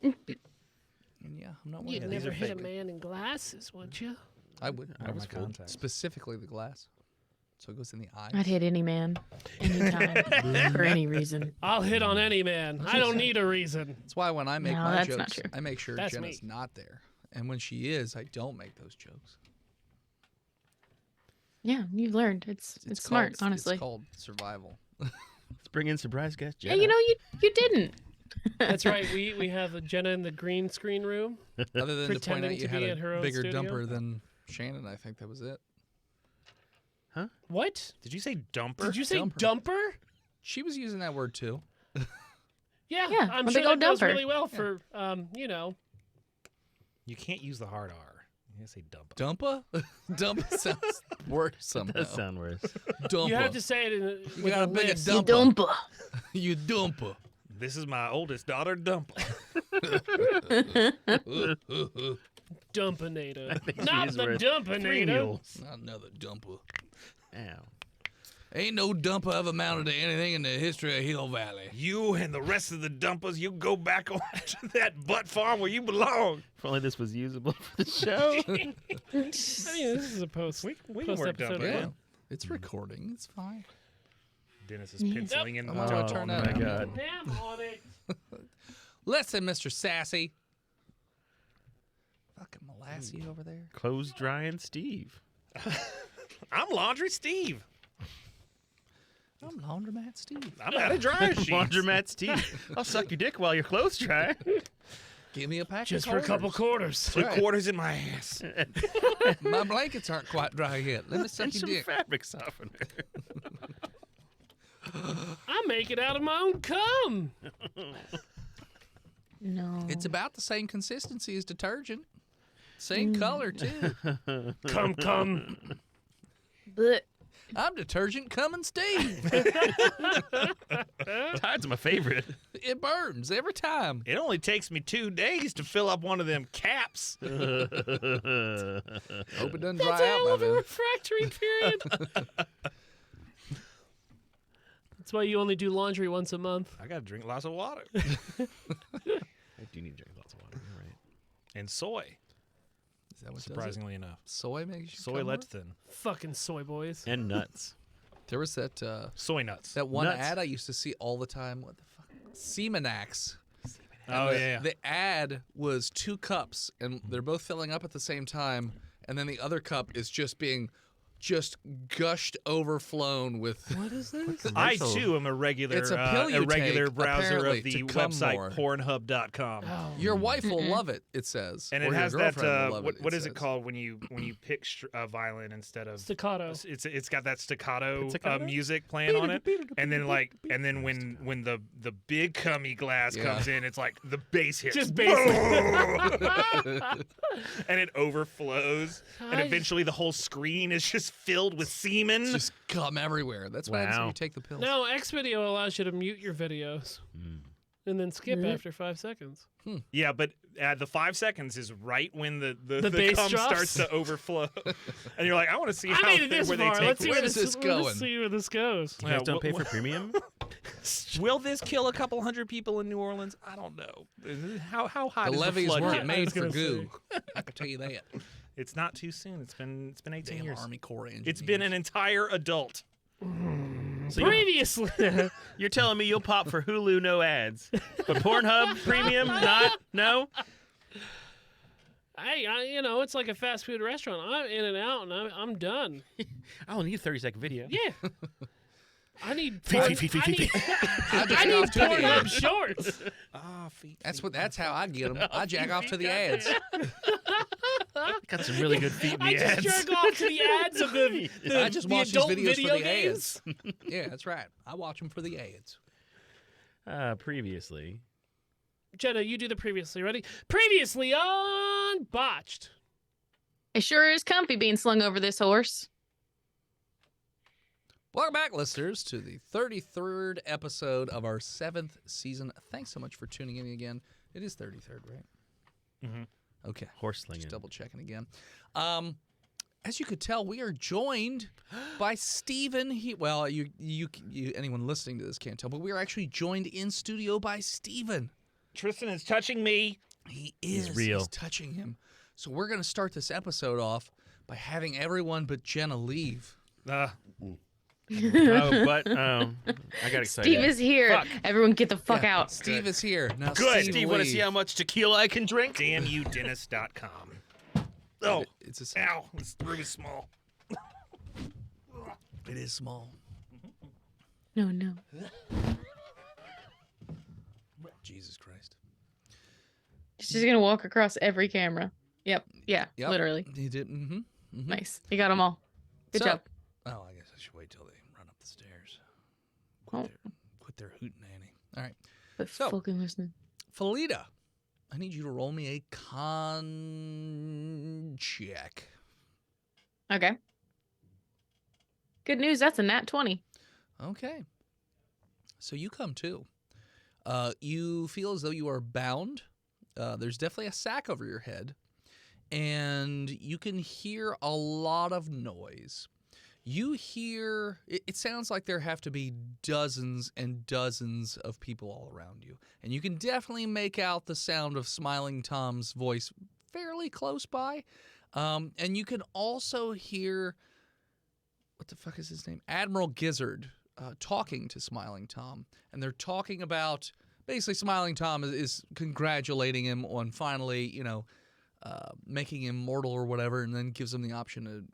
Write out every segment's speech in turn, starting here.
And yeah, I'm not You'd wearing never hit a fake. man in glasses, would you? I would. I was contacts. Specifically the glass. So it goes in the eyes. I'd hit any man, anytime, for any reason. I'll hit on any man. I don't need a reason. That's why when I make No, my that's jokes, not true. I make sure That's Jenna's me. not there. And when she is, I don't make those jokes. Yeah, you've learned. It's smart, called, honestly. It's called survival. Let's bring in surprise guest Jenna. Hey, you didn't. That's right. We have Jenna in the green screen room. Other than to point Pretending out you to had be in her a own bigger studio? dumper than Shannon, I think that was it. What? Did you say dumper? Did you say Dumper. dumper? She was using that word too. Yeah, Yeah, I'm a sure big that old goes dumper. really well for, you know. You can't use the hard R. You gotta say dumper. Dumpa? Dumpa sounds worse somehow. That does sound worse. Dumpa. You have to say it in a, You with got a a bigger lisp. You dumper. dumpa. You dumpa. This is my oldest daughter, Dumper. Dumpinator. think she Not is the worth dumpinator. 3 mules. Not another dumper. Ow. Ain't no dumper ever amounted to anything in the history of Hill Valley. You and the rest of the dumpers, you go back on to that butt farm where you belong. If only this was usable for the show. I mean, this is a post. We can post work episode. dumper Yeah. in. It's recording. It's fine. Dennis is penciling in the I'm gonna Oh, turn my that on. God. Damn on it. Listen, Mr. Sassy. Fucking Molassy over there. Clothes drying Steve. I'm Laundry Steve. I'm Laundromat Steve. I'm out of dryer sheets. Laundromat Steve. I'll suck your dick while your clothes dry. Give me a pack Just of for a couple quarters. quarters. Put quarters in my ass. My blankets aren't quite dry yet. Let me suck And your some dick. fabric softener. I make it out of my own cum. No. It's about the same consistency as detergent. Same color, too. Cum. But I'm detergent coming Steve. Tide's my favorite. It burns every time. It only takes me 2 days to fill up one of them caps. Hope it doesn't That's dry a out hell by of a then. refractory period. That's why you only do laundry once a month. I gotta drink lots of water. I do need to drink lots of water. You're right. And soy, Is that what does it? surprisingly enough. Soy makes you Soy come more? lecithin. Fucking soy boys. And nuts. There was that Soy nuts. that one Nuts. ad I used to see all the time. What the fuck? Semenax. Oh, yeah. The ad was 2 cups, and they're both filling up at the same time, and then the other cup is just being gushed, overflown with. What is this? I, too, am a regular, It's a pill you take, browser apparently, of the to come website more. Pornhub.com. Oh. Your wife will love it. It says, And Or it your has that, girlfriend will love what is says. it called when you pick violin instead of Staccato. It's got that staccato, Staccato? music playing on it, and then when the big cummy glass Yeah. comes in, it's like the bass hits, Just basic. and it overflows, and I- eventually the whole screen is just filled with semen. Just come everywhere. That's what happens when Wow. you take the pills. No, Xvideo allows you to mute your videos and then skip after 5 seconds. Yeah, but the 5 seconds is right when the bass cum drops? starts to overflow, and you're like, I want to see I how made it this where far. they take. Let's see Where where is this Let's going? see where this goes. You guys Yeah, don't pay wh- for premium? Will this kill a couple hundred people in New Orleans? I don't know. How high The does levees the flood weren't get? made was for gonna goo. I can tell you that. It's not too soon. It's been 18 Damn years. Army Corps engineers. It's been an entire adult. So Previously. you're telling me you'll pop for Hulu, no ads, but Pornhub premium, not no? Hey, it's like a fast food restaurant. I'm in and out, and I'm done. I only need a 30-second video. Yeah. I need Feed, porn- feed, feed, I feed, need, I I jack need off to the Pornhub ads. shorts. That's how I get them. I jack off to the ads. Got some really good feet in I the just ads. jerk off to the ads of the I just the watch these adult videos video for the games. ads. Yeah, that's right. I watch them for the ads. Previously. Jenna, you do the previously. Ready? Previously on Botched. it sure is comfy being slung over this horse. Welcome back, listeners, to the 33rd episode of our 7th season. Thanks so much for tuning in again. It is 33rd, right? Mhm. Okay. Horse slinging. Just double checking again. As you could tell, we are joined by Steven. Anyone listening to this can't tell, but we are actually joined in studio by Steven. Tristan is touching me. He He's is. real. He's touching him. So we're going to start this episode off by having everyone but Jenna leave. Oh, but I got excited. Steve is here. Fuck. Everyone get the fuck Yeah, out. Steve is here. Now Good. Steve, Steve, want to see leave. how much tequila I can drink? DamnYouDentist.com. Oh, It's a, Ow, this room is small. it is small. No. Jesus Christ. She's gonna walk across every camera. Yep. Yeah. Yep. Literally. He did. Mm-hmm. Nice. You got them all. Good So- job. Oh, I guess I should wait till they run up the stairs. Oh. Quit their hootenanny. All right. But So- fucking listening. Felita, I need you to roll me a con check. Okay. Good news. That's a nat 20. Okay. So you come too. You feel as though you are bound. There's definitely a sack over your head. And you can hear a lot of noise. You hear, it sounds like there have to be dozens and dozens of people all around you. And you can definitely make out the sound of Smiling Tom's voice fairly close by. And you can also hear, what the fuck is his name? Admiral Gizzard talking to Smiling Tom. And they're talking about, basically Smiling Tom is congratulating him on finally, making him mortal or whatever, and then gives him the option to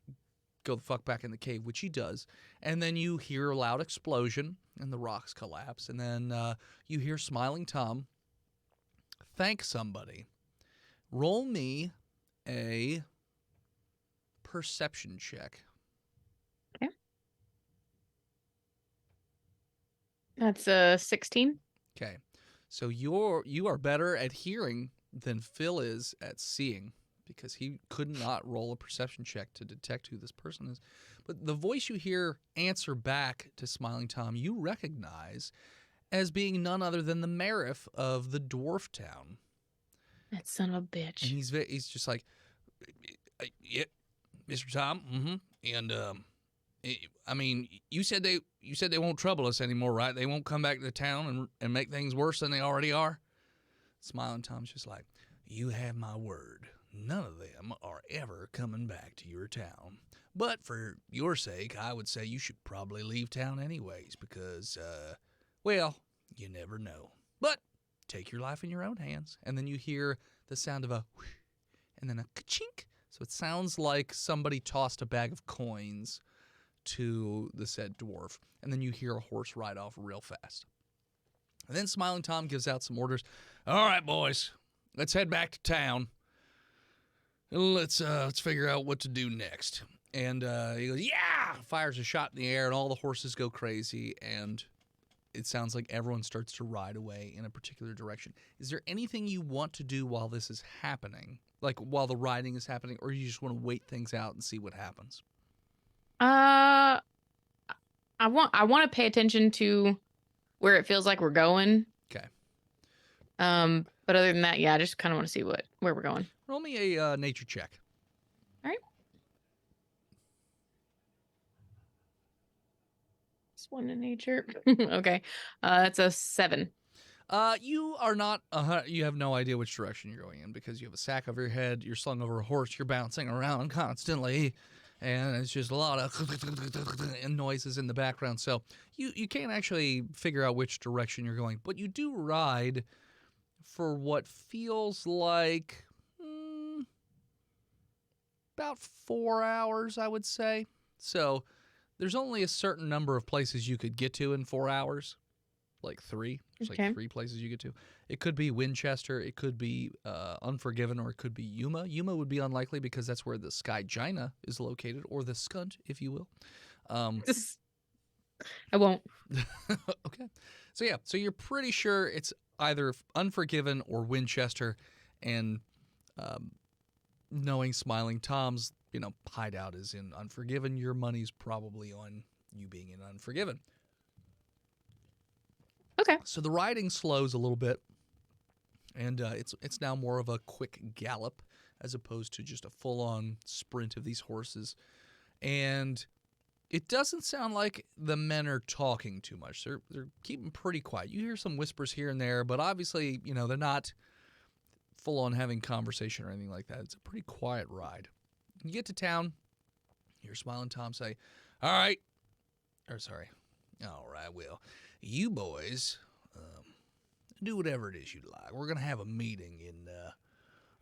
go the fuck back in the cave, which he does. And then you hear a loud explosion, and the rocks collapse. And then you hear Smiling Tom thank somebody. Roll me a perception check. Okay. That's a 16. Okay. So you are better at hearing than Phil is at seeing, because he could not roll a perception check to detect who this person is. But the voice you hear answer back to Smiling Tom, you recognize as being none other than the Marif of the dwarf town. That son of a And bitch. he's just like, yeah, Mr. Tom, and I mean, you said they won't trouble us anymore, right? They won't come back to the town and make things worse than they already are. Smiling Tom's just like, you have my word. None of them are ever coming back to your town. But for your sake, I would say you should probably leave town anyways, because, well, you never know. But take your life in your own hands. And then you hear the sound of a whoosh, and then a ka-chink. So it sounds like somebody tossed a bag of coins to the said dwarf. And then you hear a horse ride off real fast. And then Smiling Tom gives out some orders. All right, boys, let's head back to town. Let's figure out what to do next. And he goes, yeah! Fires a shot in the air, and all the horses go crazy, and it sounds like everyone starts to ride away in a particular direction. Is there anything you want to do while this is happening? Like, while the riding is happening, or you just want to wait things out and see what happens? I want to pay attention to where it feels like we're going. Okay. But other than that, yeah, I just kind of want to see where we're going. Roll me a nature check. All right. Just one in nature. Okay. It's a 7. You are not, you have no idea which direction you're going in, because you have a sack over your head, you're slung over a horse, you're bouncing around constantly, and it's just a lot of noises in the background. So you can't actually figure out which direction you're going, but you do ride for what feels like about 4 hours, I would say. So there's only a certain number of places you could get to in 4 hours. Like 3. There's Okay. like 3 places you get to. It could be Winchester, it could be Unforgiven, or it could be Yuma. Yuma would be unlikely because that's where the Skygina is located, or the Skunt, if you will. I won't. Okay. So yeah, so you're pretty sure it's either Unforgiven or Winchester, and knowing Smiling Tom's, hideout is in Unforgiven, your money's probably on you being in Unforgiven. Okay. So the riding slows a little bit, and it's now more of a quick gallop as opposed to just a full-on sprint of these horses. And It doesn't sound like the men are talking too much. They're keeping pretty quiet. You hear some whispers here and there, but obviously, they're not full on having conversation or anything like that. It's a pretty quiet ride. You get to town, you hear Smiling Tom say, all right, well, you boys, do whatever it is you'd like. We're going to have a meeting in,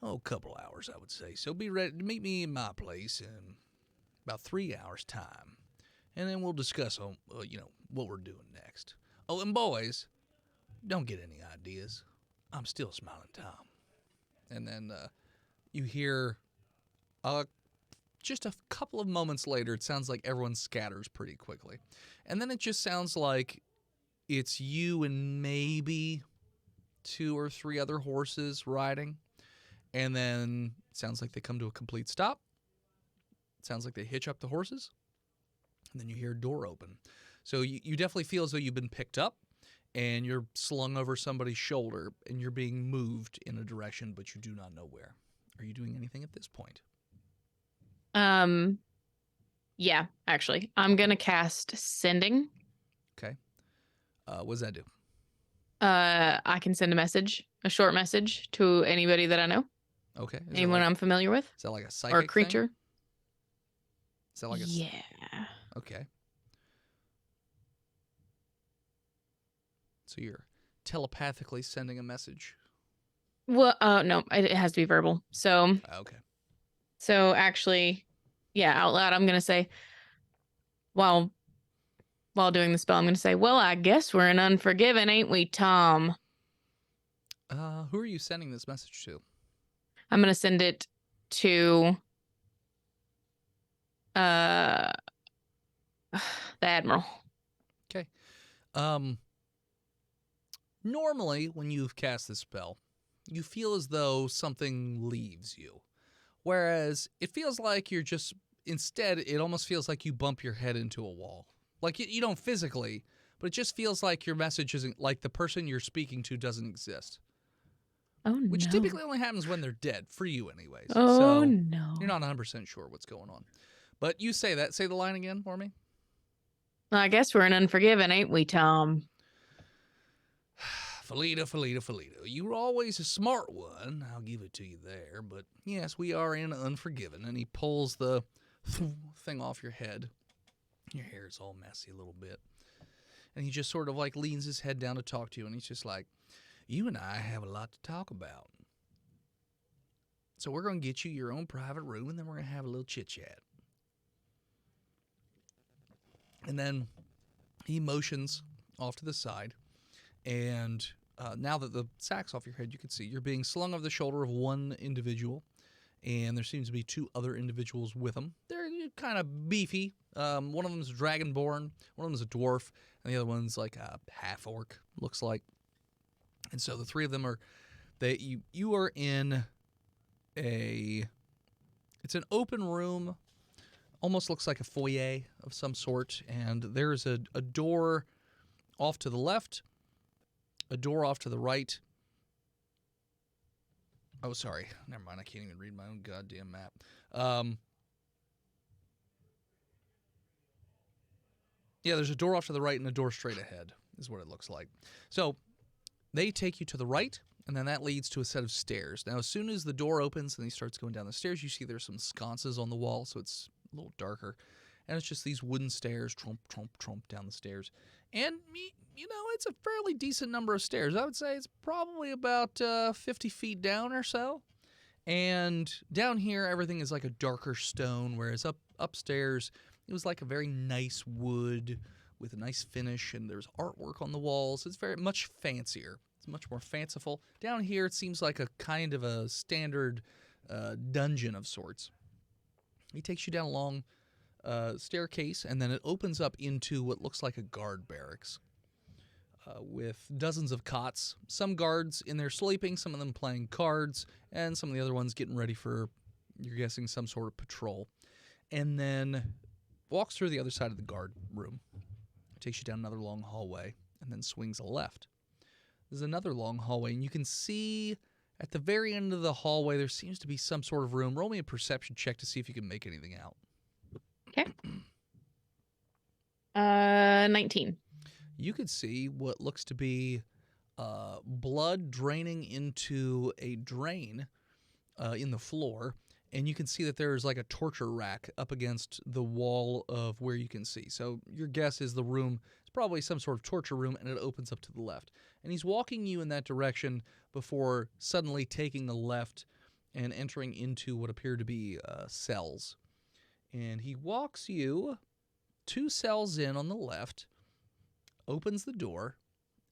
a couple hours, I would say. So be ready to meet me in my place in about 3 hours' time. And then we'll discuss on, what we're doing next. Oh, and boys, don't get any ideas. I'm still Smiling Tom. And then you hear, just a couple of moments later, it sounds like everyone scatters pretty quickly. And then it just sounds like it's you and maybe 2 or 3 other horses riding. And then it sounds like they come to a complete stop. It sounds like they hitch up the horses. And then you hear a door open. So you definitely feel as though you've been picked up and you're slung over somebody's shoulder and you're being moved in a direction, but you do not know where. Are you doing anything at this point? Yeah, actually. I'm going to cast Sending. Okay. What does that do? I can send a short message to anybody that I know. Okay. Anyone I'm familiar with. Is that like a psychic or a creature? thing? Is that like a... Yeah. Okay. So you're telepathically sending a message? Well, no, it has to be verbal. So, Okay. so actually, yeah, out loud, I'm going to say, while doing the spell, I'm going to say, well, I guess we're in Unforgiven, ain't we, Tom? Who are you sending this message to? I'm going to send it to the Admiral. Okay. Normally, when you've cast this spell, you feel as though something leaves you. Whereas it feels like you're just, instead, it almost feels like you bump your head into a wall. Like you don't physically, but it just feels like your message isn't, like the person you're speaking to doesn't exist. Oh, no. Which typically only happens when they're dead, for you anyways. Oh, so no. You're not 100% sure what's going on. But you say that. Say the line again for me. Well, I guess we're in Unforgiven, ain't we, Tom? Felita. You're always a smart one. I'll give it to you there. But yes, we are in Unforgiven. And he pulls the thing off your head. Your hair is all messy a little bit. And he just sort of like leans his head down to talk to you. And he's just like, you and I have a lot to talk about. So we're going to get you your own private room. And then we're going to have a little chit-chat. And then he motions off to the side. And now that the sack's off your head, you can see you're being slung over the shoulder of one individual. And there seems to be 2 other individuals with them. They're kind of beefy. One of them is dragonborn. One of them is a dwarf. And the other one's like a half-orc, looks like. And so the 3 of them are... You are in a... It's an open room. Almost looks like a foyer of some sort. And there's a door off to the left. A door off to the right. Oh, sorry. Never mind. I can't even read my own goddamn map. Yeah, there's a door off to the right and a door straight ahead is what it looks like. So they take you to the right, and then that leads to a set of stairs. Now, as soon as the door opens and he starts going down the stairs, you see there's some sconces on the wall, so it's a little darker. And it's just these wooden stairs, tromp down the stairs. And, it's a fairly decent number of stairs. I would say it's probably about 50 feet down or so. And down here, everything is like a darker stone, whereas upstairs, it was like a very nice wood with a nice finish, and there's artwork on the walls. It's very much fancier. It's much more fanciful. Down here, it seems like a kind of a standard dungeon of sorts. He takes you down a long staircase, and then it opens up into what looks like a guard barracks with dozens of cots. Some guards in there sleeping, some of them playing cards, and some of the other ones getting ready for, you're guessing, some sort of patrol. And then walks through the other side of the guard room. Takes you down another long hallway, and then swings left. There's another long hallway, and you can see at the very end of the hallway there seems to be some sort of room. Roll me a perception check to see if you can make anything out. Okay. 19. You could see what looks to be blood draining into a drain in the floor, and you can see that there's like a torture rack up against the wall of where you can see. So your guess is the room is probably some sort of torture room, and it opens up to the left. And he's walking you in that direction before suddenly taking the left and entering into what appear to be cells. And he walks you 2 cells in on the left, opens the door,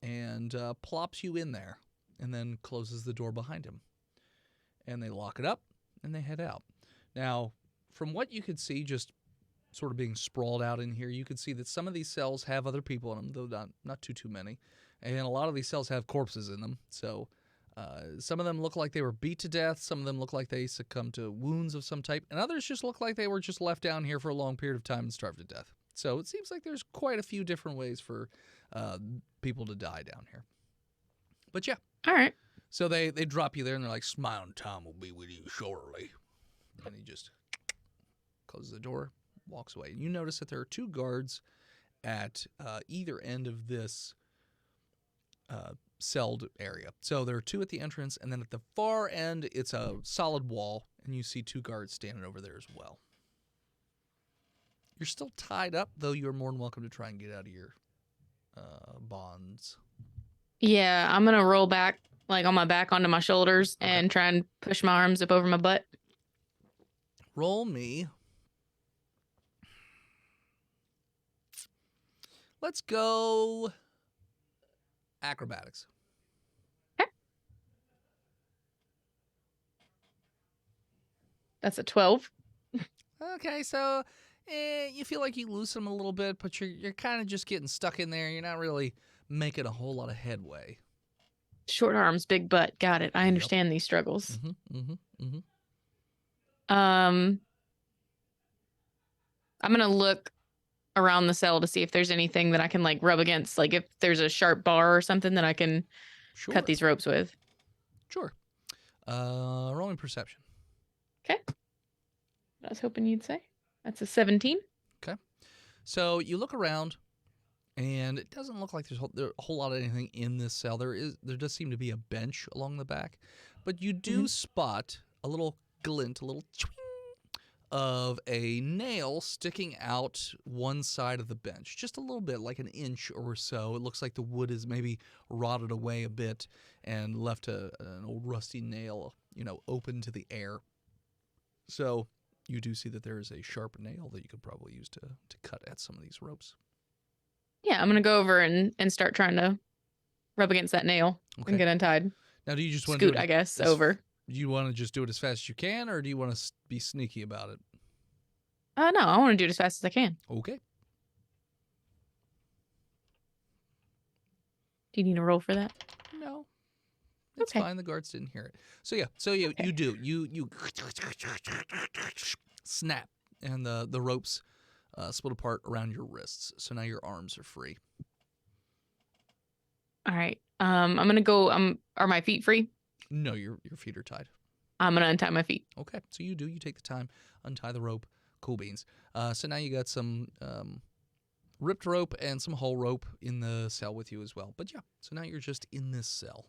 and plops you in there, and then closes the door behind him. And they lock it up, and they head out. Now, from what you could see, just sort of being sprawled out in here, you could see that some of these cells have other people in them, though not too many. And a lot of these cells have corpses in them. So some of them look like they were beat to death. Some of them look like they succumbed to wounds of some type. And others just look like they were just left down here for a long period of time and starved to death. So it seems like there's quite a few different ways for people to die down here. But yeah. All right. So they drop you there, and they're like, "Smiling Tom will be with you shortly." And he just closes the door, walks away. And you notice that there are 2 guards at either end of this celled area. So there are 2 at the entrance, and then at the far end, it's a solid wall, and you see 2 guards standing over there as well. You're still tied up, though you're more than welcome to try and get out of your bonds. Yeah, I'm going to roll back, like on my back onto my shoulders and try and push my arms up over my butt. Roll me. Let's go acrobatics. Okay. That's a 12. Okay, so you feel like you loosen them a little bit, but you're kind of just getting stuck in there. You're not really making a whole lot of headway. Short arms, big butt. Got it. I understand these struggles. I'm gonna look around the cell to see if there's anything that I can like rub against, like if there's a sharp bar or something that I can cut these ropes with. Sure. Rolling perception. Okay. I was hoping you'd say. That's a 17. Okay. So you look around, and it doesn't look like there's a whole lot of anything in this cell. There does seem to be a bench along the back, but you do spot a little glint, a little chwing of a nail sticking out one side of the bench, just a little bit, like an inch or so. It looks like the wood is maybe rotted away a bit and left an old rusty nail, open to the air. So you do see that there is a sharp nail that you could probably use to cut at some of these ropes. Yeah, I'm going to go over and start trying to rub against that nail and get untied. Now, do you just want to do I guess, over? Do you want to just do it as fast as you can, or do you want to be sneaky about it? No, I want to do it as fast as I can. Okay. Do you need a roll for that? No. It's fine. The guards didn't hear it. So yeah. So you do. You snap, and the ropes split apart around your wrists. So now your arms are free. All right. I'm gonna go. Are my feet free? No, your feet are tied. I'm gonna untie my feet. Okay. So you do. You take the time, untie the rope. Cool beans. So now you got some ripped rope and some whole rope in the cell with you as well. But yeah. So now you're just in this cell.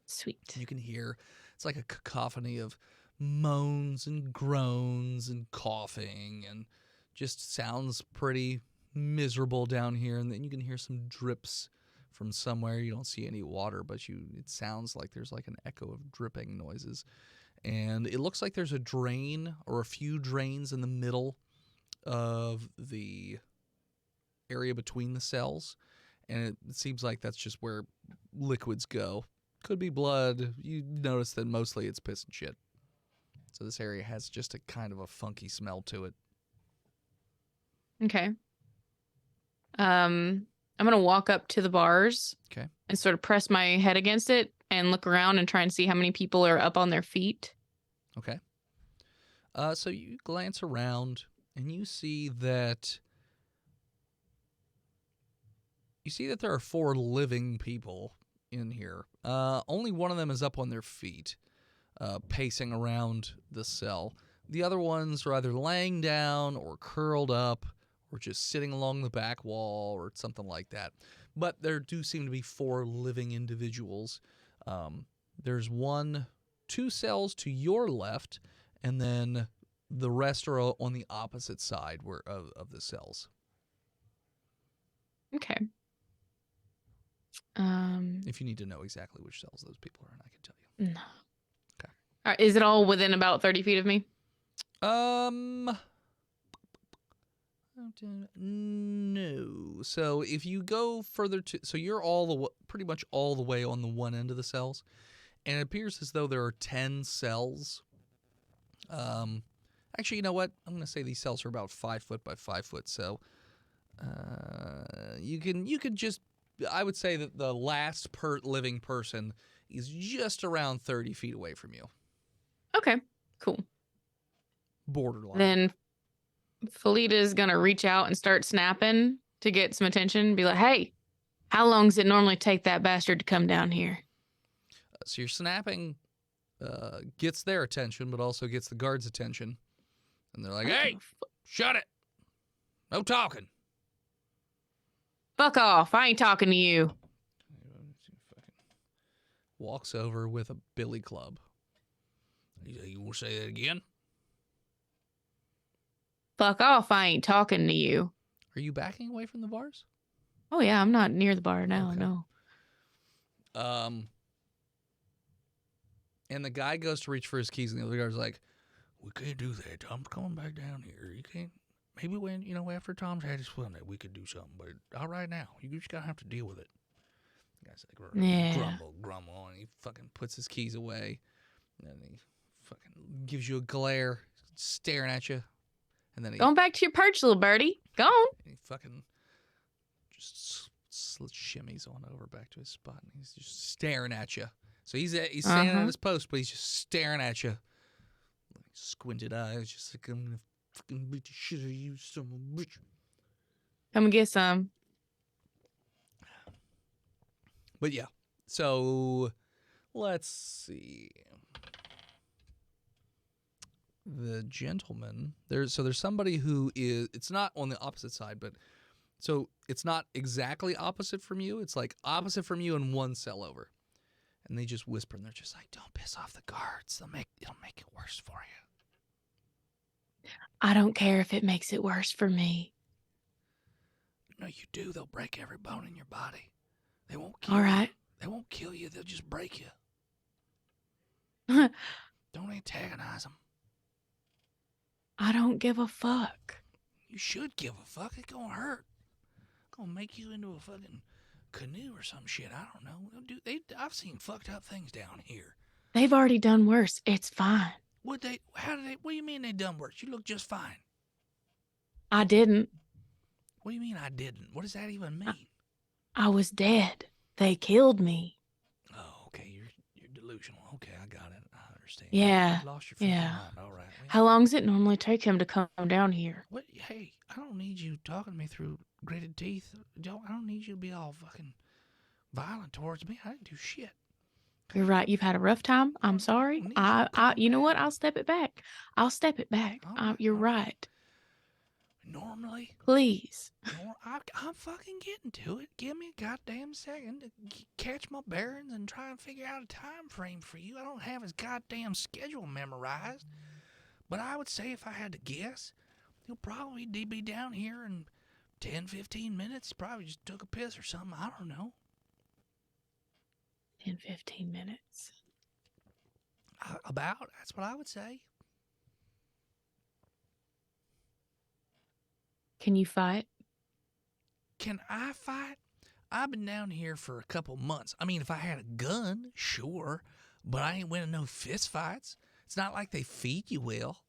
Sweet. You can hear, it's like a cacophony of moans and groans and coughing, and just sounds pretty miserable down here. And then you can hear some drips from somewhere. You don't see any water, but it sounds like there's like an echo of dripping noises. And it looks like there's a drain or a few drains in the middle of the area between the cells. And it seems like that's just where liquids go. Could be blood. You notice that mostly it's piss and shit. So this area has just a kind of a funky smell to it. Okay. I'm going to walk up to the bars. Okay. And sort of press my head against it and look around and try and see how many people are up on their feet. Okay. So you glance around and you see that there are 4 living people in here. Only one of them is up on their feet, pacing around the cell. The other ones are either laying down or curled up or just sitting along the back wall or something like that. But there do seem to be 4 living individuals. There's 2 cells to your left, and then the rest are on the opposite side of the cells. Okay. If you need to know exactly which cells those people are in, I can tell you. No. Okay. All right, is it all within about 30 feet of me? No. So if you go further so you're pretty much all the way on the one end of the cells, and it appears as though there are 10 cells. Actually, you know what? I'm going to say these cells are about 5 foot by 5 foot. So, you can just, I would say that the last living person is just around 30 feet away from you. Okay, cool. Borderline. Then Felita's going to reach out and start snapping to get some attention. Be like, hey, how long does it normally take that bastard to come down here? So your snapping gets their attention, but also gets the guards' attention. And they're like, hey, shut it. No talking. Fuck off. I ain't talking to you. Walks over with a billy club. You want to say that again? Fuck off. I ain't talking to you. Are you backing away from the bars? Oh, yeah. I'm not near the bar now. Okay. No. And the guy goes to reach for his keys, and the other guy's like, we can't do that. Tom's coming back down here. You can't. Maybe when, after Tom's had his fun, that we could do something. But not right now. You just got to have to deal with it. The guy's like, Yeah. grumble. And he fucking puts his keys away. And then he fucking gives you a glare, staring at you. And then he Going back to your perch, little birdie. Go on. he fucking just shimmies on over back to his spot. And he's just staring at you. So he's standing at his post, but he's just staring at you. Squinted eyes, just like, I'm gonna fucking beat the shit out of you, son of a bitch. Come and get some. But yeah, so let's see. The gentleman, there's somebody who is, it's not on the opposite side, but so it's not exactly opposite from you. It's like opposite from you and 1 cell over. And they just whisper, and they're just like, don't piss off the guards. It'll make it worse for you. I don't care if it makes it worse for me. No, you do. They'll break every bone in your body. They won't kill All you. right. They won't kill you. They'll just break you. Don't antagonize them. I don't give a fuck. You should give a fuck. It's gonna hurt. It's gonna make you into a fucking canoe or some shit. I don't know. I've seen fucked up things down here. They've already done worse. It's fine. What do you mean they done worse? You look just fine. I didn't. What do you mean I didn't? What does that even mean? I was dead. They killed me. Oh, okay. You're delusional. Okay, I got it. I understand. Yeah. You lost your fucking Yeah. mind. All right. Well, How long does it normally take him to come down here? What? Hey, I don't need you talking to me through gritted teeth. I don't need you to be all fucking violent towards me. I didn't do shit. You're right. You've had a rough time. I'm sorry. You know what? I'll step it back. All right, You're all right. right. Normally, Please. I'm fucking getting to it. Give me a goddamn second to catch my bearings and try and figure out a time frame for you. I don't have his goddamn schedule memorized, but I would say if I had to guess, he'll probably be down here in 10, 15 minutes. He probably just took a piss or something. I don't know. 10, 15 minutes. That's what I would say. Can you fight? Can I fight? I've been down here for a couple months. I mean, if I had a gun, sure, but I ain't winning no fist fights. It's not like they feed you well.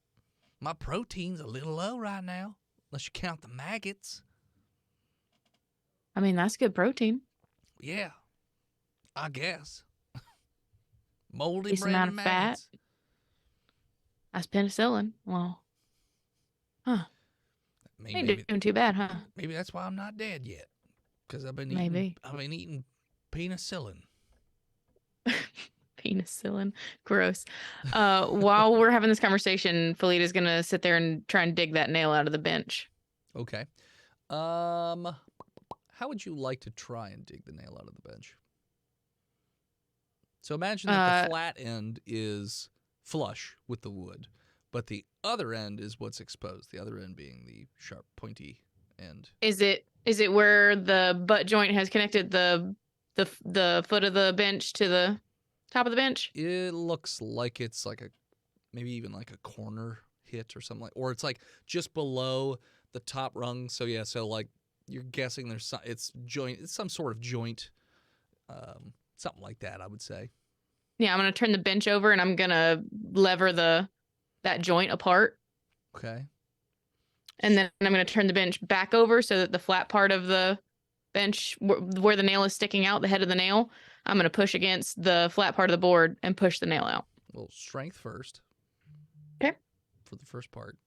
My protein's a little low right now, unless you count the maggots. I mean, that's good protein. Yeah, I guess. Moldy Decent bread amount and of fat. maggots. That's penicillin. Well, huh. Ain't Maybe doing too bad, huh? maybe that's why I'm not dead yet, because I've been Maybe. eating penicillin. Penicillin. Gross. While we're having this conversation, Felita's going to sit there and try and dig that nail out of the bench. Okay. How would you like to try and dig the nail out of the bench? So imagine that the flat end is flush with the wood, but the other end is what's exposed. The other end being the sharp, pointy end. Is it where the butt joint has connected the foot of the bench to the top of the bench? It looks like it's like maybe even like a corner hit or something or it's like just below the top rung. So yeah, so like you're guessing it's some sort of joint, something like that, I would say. Yeah, I'm gonna turn the bench over and I'm gonna lever that joint apart. Okay. And then I'm gonna turn the bench back over so that the flat part of the bench where the nail is sticking out, the head of the nail, I'm gonna push against the flat part of the board and push the nail out. Well, strength first. Okay. For the first part.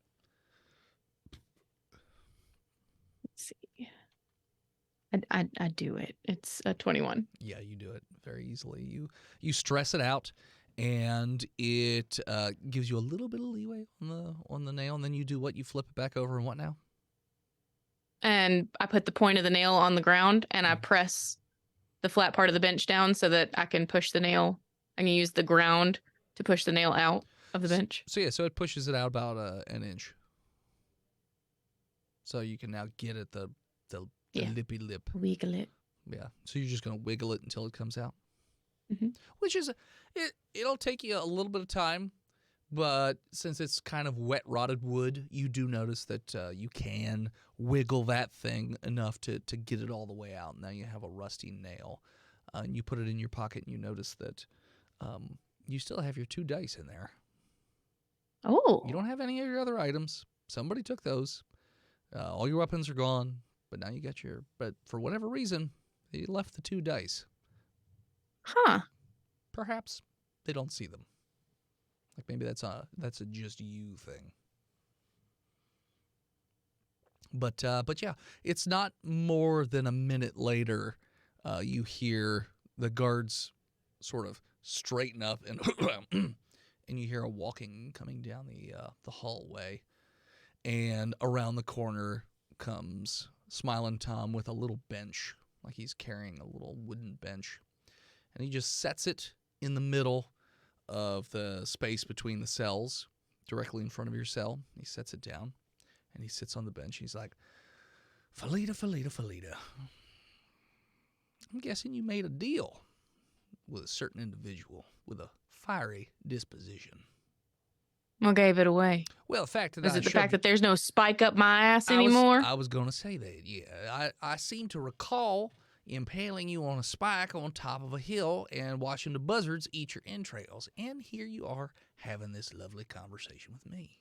Let's see. I do it. It's a 21. Yeah, you do it very easily. You stress it out, and it gives you a little bit of leeway on the nail, and then you do what? You flip it back over, and what now? And I put the point of the nail on the ground, and I press the flat part of the bench down so that I can push the nail. I can use the ground to push the nail out of the bench. So yeah, so it pushes it out about an inch. So you can now get at the lippy lip. Wiggle it. Yeah. So you're just gonna wiggle it until it comes out. Mm-hmm. Which is it'll take you a little bit of time, but since it's kind of wet rotted wood, you do notice that you can wiggle that thing enough to get it all the way out. Now you have a rusty nail, and you put it in your pocket, and you notice that you still have your 2 dice in there. Oh. You don't have any of your other items. Somebody took those. All your weapons are gone, but now you got but for whatever reason, they left the 2 dice. Huh. Perhaps they don't see them. Like maybe that's a just you thing. But yeah, it's not more than a minute later. You hear the guards sort of straighten up and and you hear a walking coming down the hallway, and around the corner comes Smiling Tom with a little bench, like he's carrying a little wooden bench, and he just sets it in the middle of the space between the cells, directly in front of your cell. He sets it down, and he sits on the bench. He's like, Felita, Felita, Felita. I'm guessing you made a deal with a certain individual with a fiery disposition. What gave it away? Well, the fact that Is it the fact that there's no spike up my ass anymore? I was going to say that, yeah. I seem to recall impaling you on a spike on top of a hill and watching the buzzards eat your entrails. And here you are having this lovely conversation with me.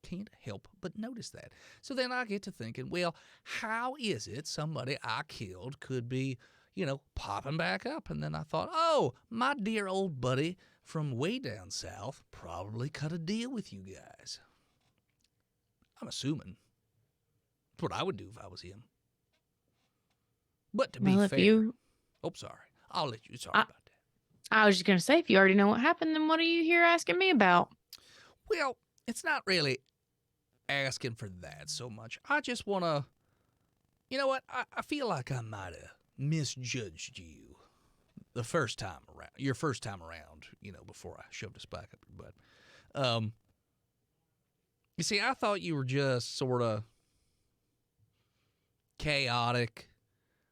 Can't help but notice that. So then I get to thinking, well, how is it somebody I killed could be, popping back up? And then I thought, oh, my dear old buddy from way down south probably cut a deal with you guys. I'm assuming. That's what I would do if I was him. But to be fair... Oh, sorry. I'll let you... Sorry about that. I was just going to say, if you already know what happened, then what are you here asking me about? Well, it's not really asking for that so much. I just want to... You know what? I feel like I might have misjudged you the first time around. Your first time around, before I shoved a spike up your butt. You see, I thought you were just sort of chaotic,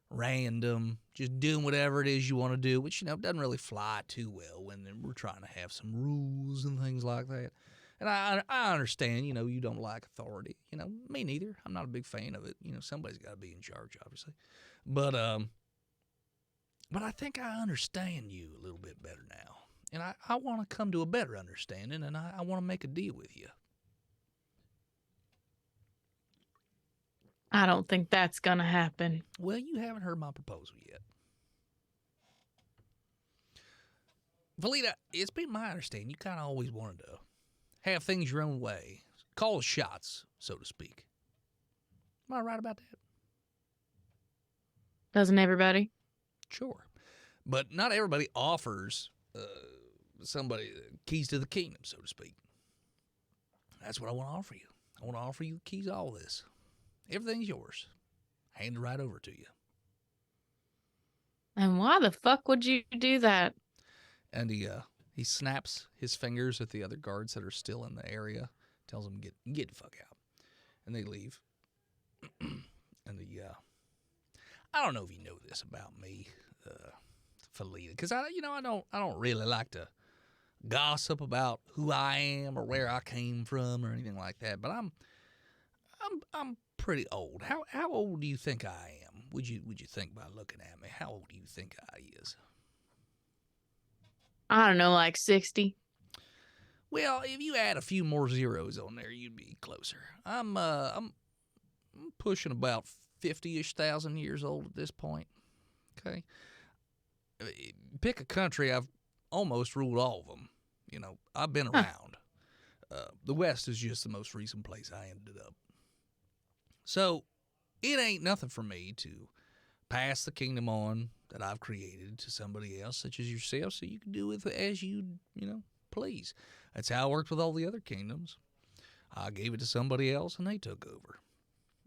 random, just doing whatever it is you want to do, which, doesn't really fly too well when we're trying to have some rules and things like that. And I understand, you don't like authority. Me neither. I'm not a big fan of it. Somebody's got to be in charge, obviously. But I think I understand you a little bit better now. And I want to come to a better understanding, and I want to make a deal with you. I don't think that's going to happen. Well, you haven't heard my proposal yet. Felita, it's been my understanding you kind of always wanted to have things your own way. Call the shots, so to speak. Am I right about that? Doesn't everybody? Sure. But not everybody offers somebody keys to the kingdom, so to speak. That's what I want to offer you. I want to offer you the keys to all this. Everything's yours. Hand it right over to you. And why the fuck would you do that? And he snaps his fingers at the other guards that are still in the area, tells them get the fuck out, and they leave. And I don't know if you know this about me, Felita, because I don't really like to gossip about who I am or where I came from or anything like that. But I'm pretty old. How old do you think I am? Would you think by looking at me? How old do you think I is? I don't know, like 60. Well, if you add a few more zeros on there, you'd be closer. I'm pushing about 50-ish thousand years old at this point. Okay, pick a country. I've almost ruled all of them. You know, I've been around. The West is just the most recent place I ended up. So it ain't nothing for me to pass the kingdom on that I've created to somebody else, such as yourself, so you can do with it as you please. That's how it worked with all the other kingdoms. I gave it to somebody else, and they took over.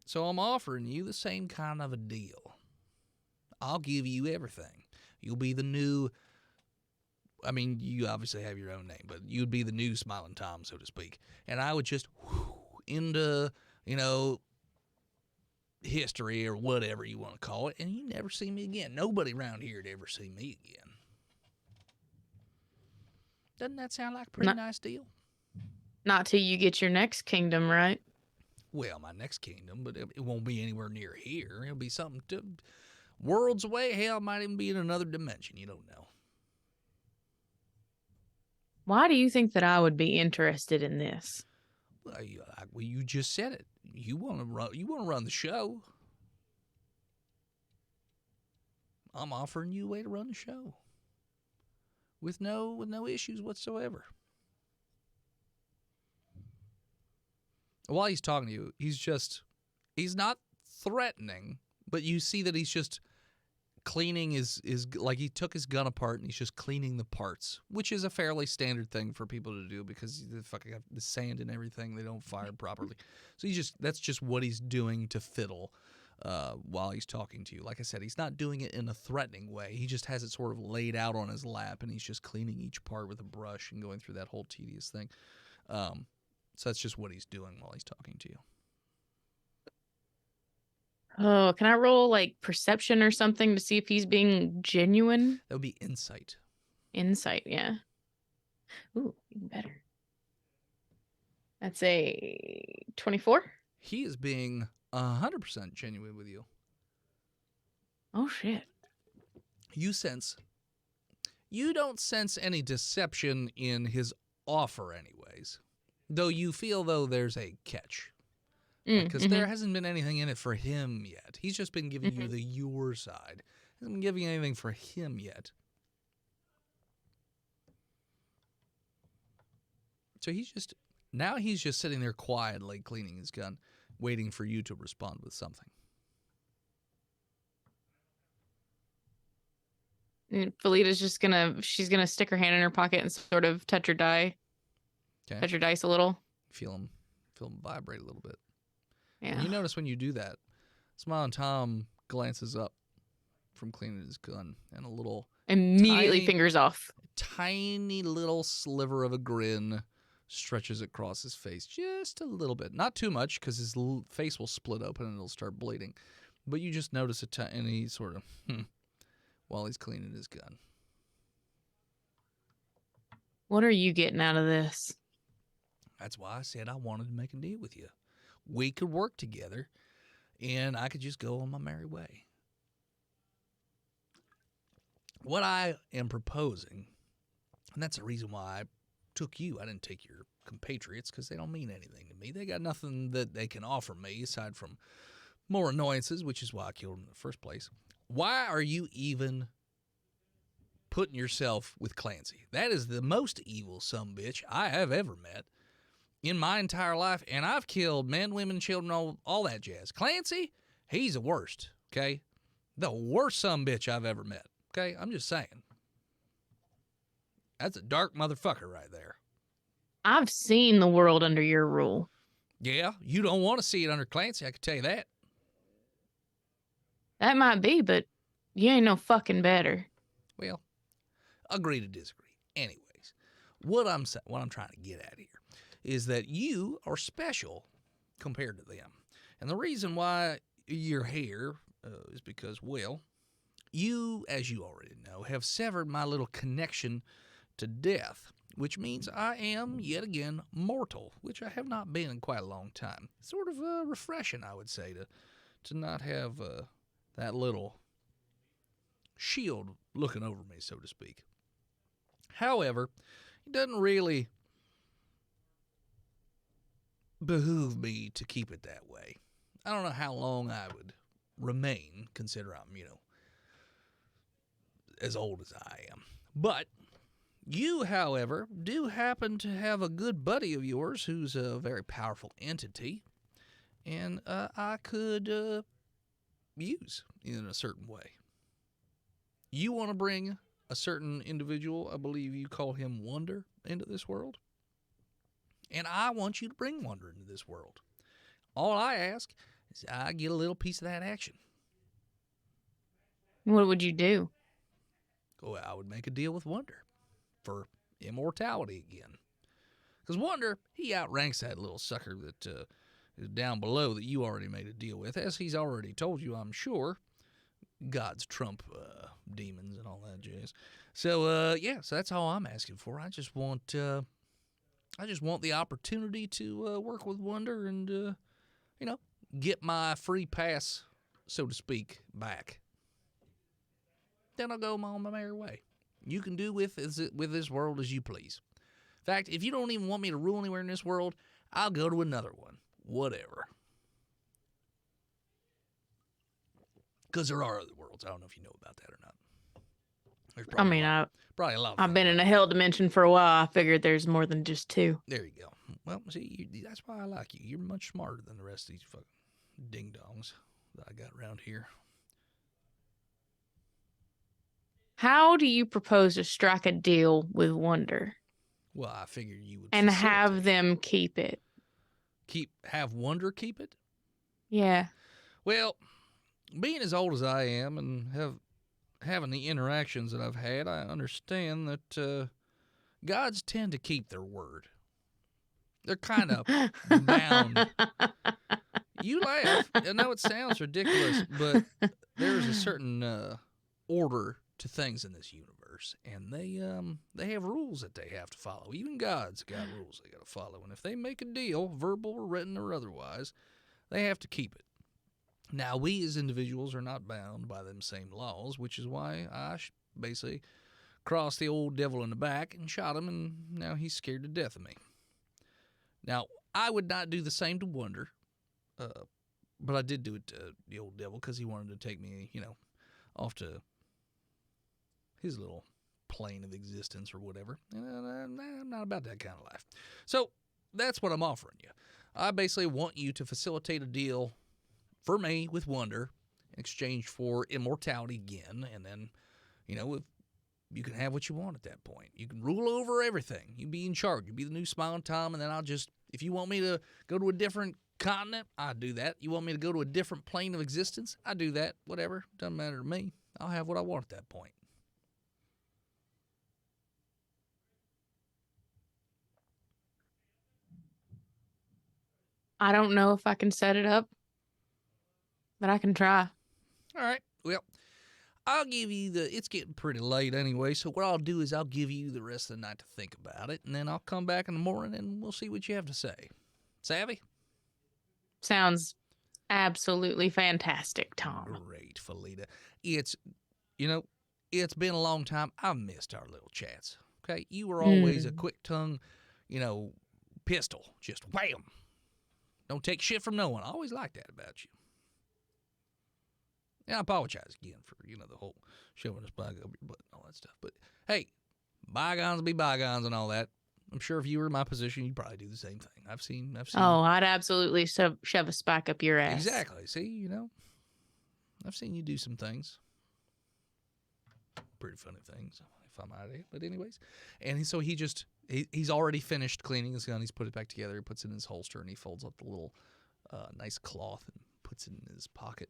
So I'm offering you the same kind of a deal. I'll give you everything. You'll be the new... I mean, you obviously have your own name, but you'd be the new Smiling Tom, so to speak. And I would just into, history or whatever you want to call it, and you never see me again. Nobody around here would ever see me again. Doesn't that sound like a pretty nice deal? Not till you get your next kingdom, right? Well, my next kingdom, but it won't be anywhere near here. It'll be something worlds away. Hell, it might even be in another dimension. You don't know. Why do you think that I would be interested in this? Well, you just said it. You want to run. You want to run the show. I'm offering you a way to run the show with no issues whatsoever. While he's talking to you, he's not threatening, but you see that he's just cleaning his like he took his gun apart and he's just cleaning the parts, which is a fairly standard thing for people to do because they fucking have the sand and everything. They don't fire properly. So that's just what he's doing to fiddle while he's talking to you. Like I said, he's not doing it in a threatening way. He just has it sort of laid out on his lap and he's just cleaning each part with a brush and going through that whole tedious thing. So that's just what he's doing while he's talking to you. Oh, can I roll like perception or something to see if he's being genuine? That would be insight. Insight, yeah. Ooh, even better. That's a 24. He is being 100% genuine with you. Oh, shit. You don't sense any deception in his offer anyways, though you feel there's a catch. Because there hasn't been anything in it for him yet. He's just been giving you the your side. He hasn't been giving you anything for him yet. So he's just sitting there quietly cleaning his gun, waiting for you to respond with something. And Felita's just she's gonna stick her hand in her pocket and sort of touch her die. Okay. Touch her dice a little. Feel him vibrate a little bit. Yeah. And you notice when you do that, Smiling Tom glances up from cleaning his gun and a little Immediately fingers off. tiny little sliver of a grin stretches across his face just a little bit. Not too much because his face will split open and it'll start bleeding. But you just notice it and he sort of, while he's cleaning his gun. What are you getting out of this? That's why I said I wanted to make a deal with you. We could work together, and I could just go on my merry way. What I am proposing, and that's the reason why I took you. I didn't take your compatriots because they don't mean anything to me. They got nothing that they can offer me aside from more annoyances, which is why I killed them in the first place. Why are you even putting yourself with Clancy? That is the most evil sumbitch I have ever met in my entire life, and I've killed men, women, children, all that jazz. Clancy, he's the worst, okay? The worst sumbitch I've ever met, okay? I'm just saying. That's a dark motherfucker right there. I've seen the world under your rule. Yeah, you don't want to see it under Clancy, I can tell you that. That might be, but you ain't no fucking better. Well, agree to disagree. Anyways, what I'm trying to get at here is that you are special compared to them. And the reason why you're here is because, well, you, as you already know, have severed my little connection to death, which means I am, yet again, mortal, which I have not been in quite a long time. Sort of refreshing, I would say, to not have that little shield looking over me, so to speak. However, it doesn't really behoove me to keep it that way. I don't know how long I would remain, consider I'm, as old as I am. But you, however, do happen to have a good buddy of yours who's a very powerful entity, and I could use in a certain way. You want to bring a certain individual, I believe you call him Wonder, into this world, and I want you to bring Wonder into this world. All I ask is I get a little piece of that action. What would you do? Oh, I would make a deal with Wonder for immortality again. Because Wonder, he outranks that little sucker that is down below that you already made a deal with, as he's already told you, I'm sure. God's trump demons and all that jazz. So, so that's all I'm asking for. I just want the opportunity to work with Wonder and, get my free pass, so to speak, back. Then I'll go on my merry way. You can do with this world as you please. In fact, if you don't even want me to rule anywhere in this world, I'll go to another one. Whatever. Because there are other worlds. I don't know if you know about that or not. There's probably probably a lot. I've been in a hell dimension for a while. I figured there's more than just two. There you go. Well, see, that's why I like you. You're much smarter than the rest of these fucking ding-dongs that I got around here. How do you propose to strike a deal with Wonder? Well, I figured you would and have facilitate. them keep it. Have Wonder keep it? Yeah. Well, being as old as I am and having the interactions that I've had, I understand that gods tend to keep their word. They're kind of bound. You laugh. I know it sounds ridiculous, but there's a certain order to things in this universe, and they have rules that they have to follow. Even gods got rules they got to follow, and if they make a deal, verbal or written or otherwise, they have to keep it. Now, we as individuals are not bound by them same laws, which is why I basically crossed the old devil in the back and shot him, and now he's scared to death of me. Now, I would not do the same to Wonder, but I did do it to the old devil because he wanted to take me, off to his little plane of existence or whatever. And I'm not about that kind of life. So that's what I'm offering you. I basically want you to facilitate a deal for me with Wonder in exchange for immortality again, and then, if you can have what you want at that point. You can rule over everything. You be in charge. You be the new Smiling Tom, and then if you want me to go to a different continent, I do that. You want me to go to a different plane of existence, I do that. Whatever. Doesn't matter to me. I'll have what I want at that point. I don't know if I can set it up, but I can try. All right. Well, I'll give you it's getting pretty late anyway, so what I'll do is I'll give you the rest of the night to think about it, and then I'll come back in the morning and we'll see what you have to say. Savvy? Sounds absolutely fantastic, Tom. Great, Felita. It's been a long time. I've missed our little chats. Okay? You were always a quick tongue, pistol. Just wham. Don't take shit from no one. I always liked that about you. And I apologize again for, the whole shoving a spike up your butt and all that stuff. But, hey, bygones be bygones and all that. I'm sure if you were in my position, you'd probably do the same thing. I've seen. Oh, I'd absolutely shove a spike up your ass. Exactly. See, I've seen you do some things. Pretty funny things, if if I'm out of it. But anyways, and he's already finished cleaning his gun. He's put it back together. He puts it in his holster, and he folds up the little nice cloth and puts it in his pocket.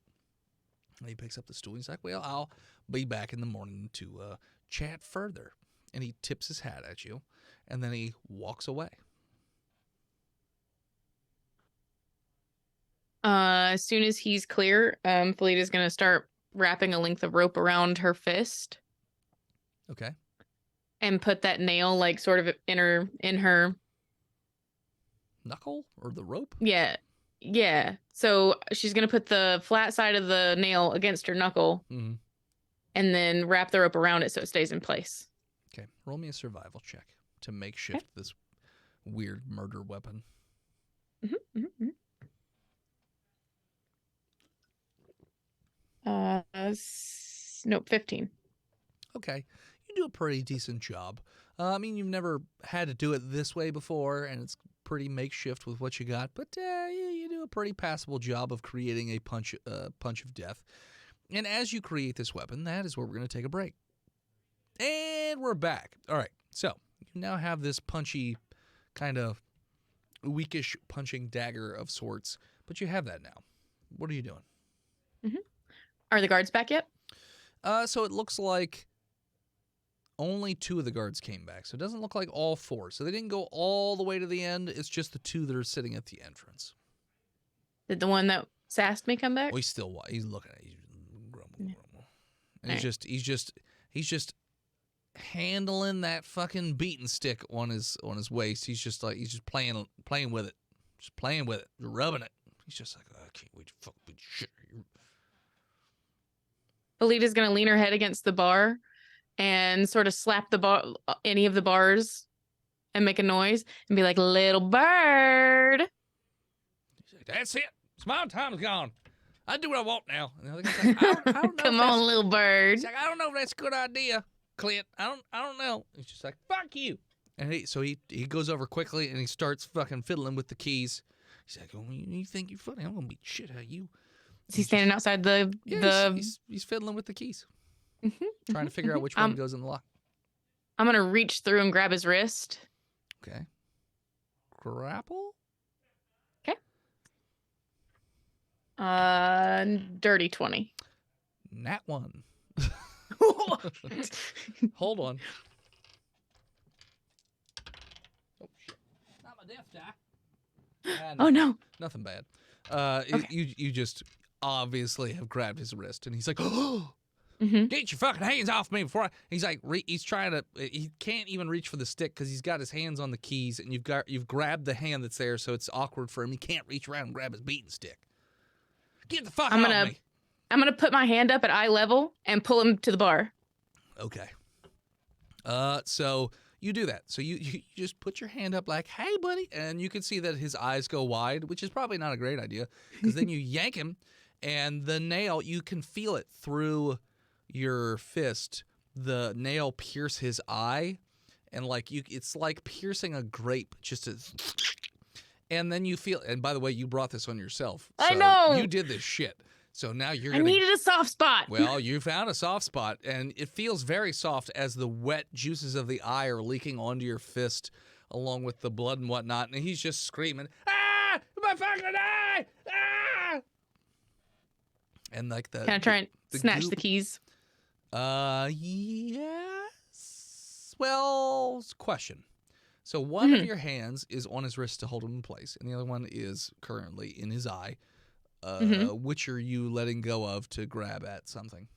And he picks up the stool. He's like, well, I'll be back in the morning to chat further. And he tips his hat at you, and then he walks away. As soon as he's clear, Felita's going to start wrapping a length of rope around her fist Okay. and put that nail like sort of in her. Knuckle or the rope? Yeah. Yeah. So she's going to put the flat side of the nail against her knuckle Mm-hmm. and then wrap the rope around it so it stays in place. Okay. Roll me a survival check to makeshift this weird murder weapon. Mm-hmm, mm-hmm. Nope, 15. Okay. You do a pretty decent job. I mean, you've never had to do it this way before, and it's pretty makeshift with what you got, but you do a pretty passable job of creating a punch of death. And as you create this weapon, that is where we're going to take a break. And we're back. All right. So you now have this punchy, kind of weakish punching dagger of sorts, but you have that now. What are you doing? Are the guards back yet? So it looks like only 2 of the guards came back. So it doesn't look like all 4. So they didn't go all the way to the end. It's just the 2 that are sitting at the entrance. Did the one that sassed me come back? Well, he's looking at you. Grumble. And All he's just handling that fucking beating stick on his waist. He's just playing with it. Just playing with it. Rubbing it. He's just like, oh, I can't wait to fuck with shit. Felita's going to lean her head against the bar and sort of slap the bar, any of the bars, and make a noise and be like, little bird. He's like, that's it. My time's gone. I do what I want now. And the other guy's like, I don't know. Come on, little bird. He's like, I don't know if that's a good idea, Clint. I don't know. He's just like, fuck you. And he goes over quickly and he starts fucking fiddling with the keys. He's like, oh, you think you're funny? I'm gonna beat shit out of you. Is he standing outside the? He's fiddling with the keys, Mhm, trying to figure out which one goes in the lock. I'm gonna reach through and grab his wrist. Okay. Grapple? Dirty 20. Nat 1. Hold on. Oh shit! Not my death die. Oh no. Nothing bad. Okay. You just obviously have grabbed his wrist, and he's like, "Oh, Mm-hmm. get your fucking hands off me before I." He's like, he's trying to. He can't even reach for the stick because he's got his hands on the keys, and you've grabbed the hand that's there, so it's awkward for him. He can't reach around and grab his beating stick. Get the fuck off me! I'm gonna put my hand up at eye level and pull him to the bar. Okay. So you do that. So you just put your hand up like, hey, buddy. And you can see that his eyes go wide, which is probably not a great idea because then you yank him and the nail, you can feel it through your fist. The nail pierce his eye and it's like piercing a grape and then you feel, and by the way, you brought this on yourself. So I know. You did this shit. So now you're I going to needed a soft spot. Well, you found a soft spot, and it feels very soft as the wet juices of the eye are leaking onto your fist, along with the blood and whatnot. And he's just screaming, "Ah, my fucking eye! Ah!" And like the Can I try and snatch goop- the keys? Yes. Well, question. So one of your hands is on his wrist to hold him in place, and the other one is currently in his eye. Which are you letting go of to grab at something?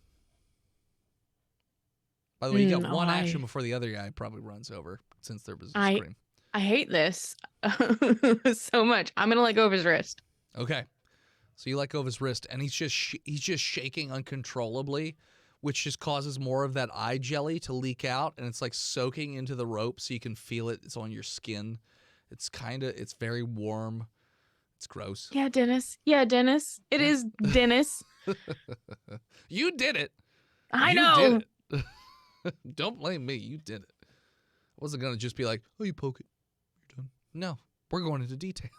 By the way, you got one action before the other guy probably runs over, since there was a scream. I hate this so much. I'm gonna let go of his wrist. Okay, so you let go of his wrist, and he's just shaking uncontrollably, which just causes more of that eye jelly to leak out, and it's like soaking into the rope, so you can feel it. It's on your skin. It's very warm. It's gross. Yeah, Dennis. It is Dennis. You did it. I You know. did it. Don't blame me. You did it. I wasn't going to just be like, oh, you poke it. You're done. No, we're going into detail.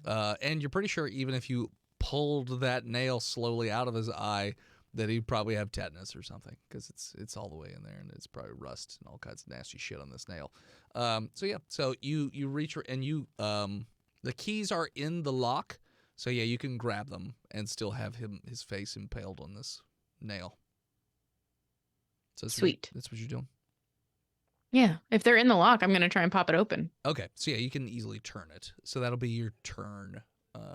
And you're pretty sure even if you pulled that nail slowly out of his eye, that he'd probably have tetanus or something because it's all the way in there and it's probably rust and all kinds of nasty shit on this nail. So you reach and you the keys are in the lock. So yeah, you can grab them and still have his face impaled on this nail. So Sweet. That's what you're doing. Yeah. If they're in the lock, I'm gonna try and pop it open. Okay, so yeah, you can easily turn it. So that'll be your turn,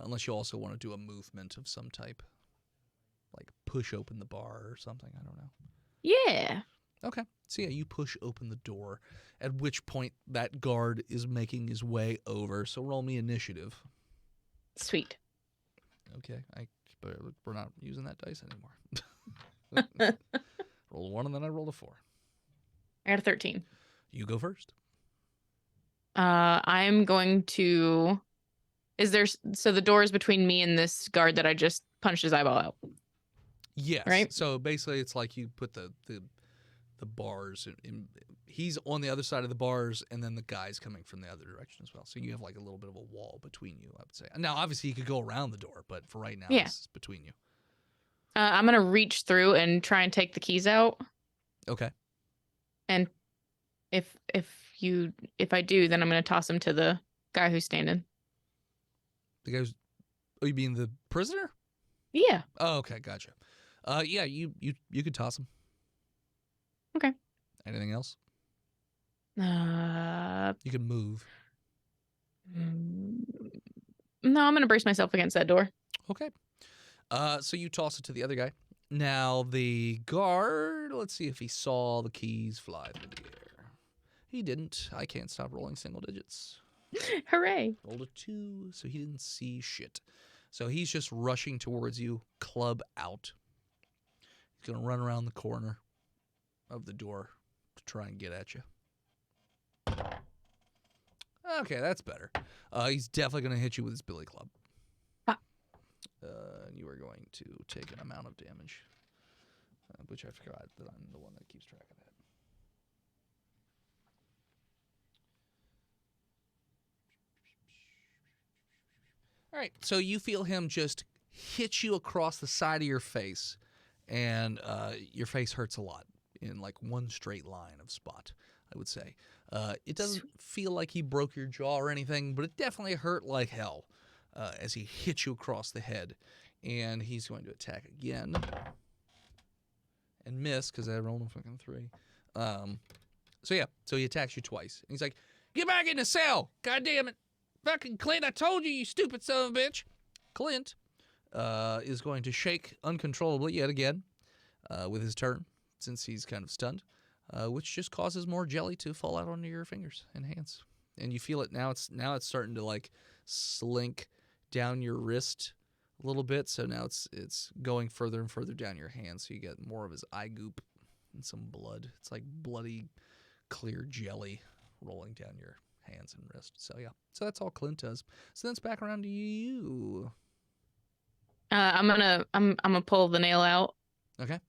unless you also want to do a movement of some type, like push open the bar or something. I don't know. Yeah. Okay, so yeah, you push open the door, at which point that guard is making his way over. So roll me initiative. Sweet. Okay, but we're not using that dice anymore. Roll a 1 and then I rolled a 4. I got a 13. You go first. I'm going to. So the door is between me and this guard that I just punched his eyeball out. Yes. Right? So basically, it's like you put the bars in. He's on the other side of the bars, and then the guy's coming from the other direction as well. So you have like a little bit of a wall between you, I would say. Now, obviously, you could go around the door, but for right now, Yeah. this is between you. I'm gonna reach through and try and take the keys out. Okay. And if I do, then I'm gonna toss them to the guy who's standing. The guy's. Oh, you mean the prisoner? Yeah. Oh, okay, gotcha. Yeah, you could toss him. Okay. Anything else? No, You can move. I'm gonna brace myself against that door. Okay. So you toss it to the other guy. Now the guard, let's see if he saw the keys fly through the air. He didn't. I can't stop rolling single digits. Hooray! Rolled a 2, so he didn't see shit. So he's just rushing towards you, club out. He's going to run around the corner of the door to try and get at you. Okay, that's better. He's definitely going to hit you with his billy club. You are going to take an amount of damage, which I forgot that I'm the one that keeps track of that. All right, so you feel him just hit you across the side of your face, and your face hurts a lot in like one straight line of spot, I would say. It doesn't feel like he broke your jaw or anything, but it definitely hurt like hell as he hit you across the head. And he's going to attack again and miss because I rolled a fucking 3. So he attacks you twice. And he's like, "Get back in the cell! God damn it! Fucking Clint, I told you, you stupid son of a bitch!" Clint is going to shake uncontrollably yet again with his turn, since he's kind of stunned, which just causes more jelly to fall out onto your fingers and hands. And you feel it now. It's starting to like slink down your wrist a little bit. So now it's going further and further down your hand. So you get more of his eye goop and some blood. It's like bloody, clear jelly rolling down your hands and wrist. So yeah. So that's all Clint does. So then it's back around to you. I'm gonna pull the nail out. Okay.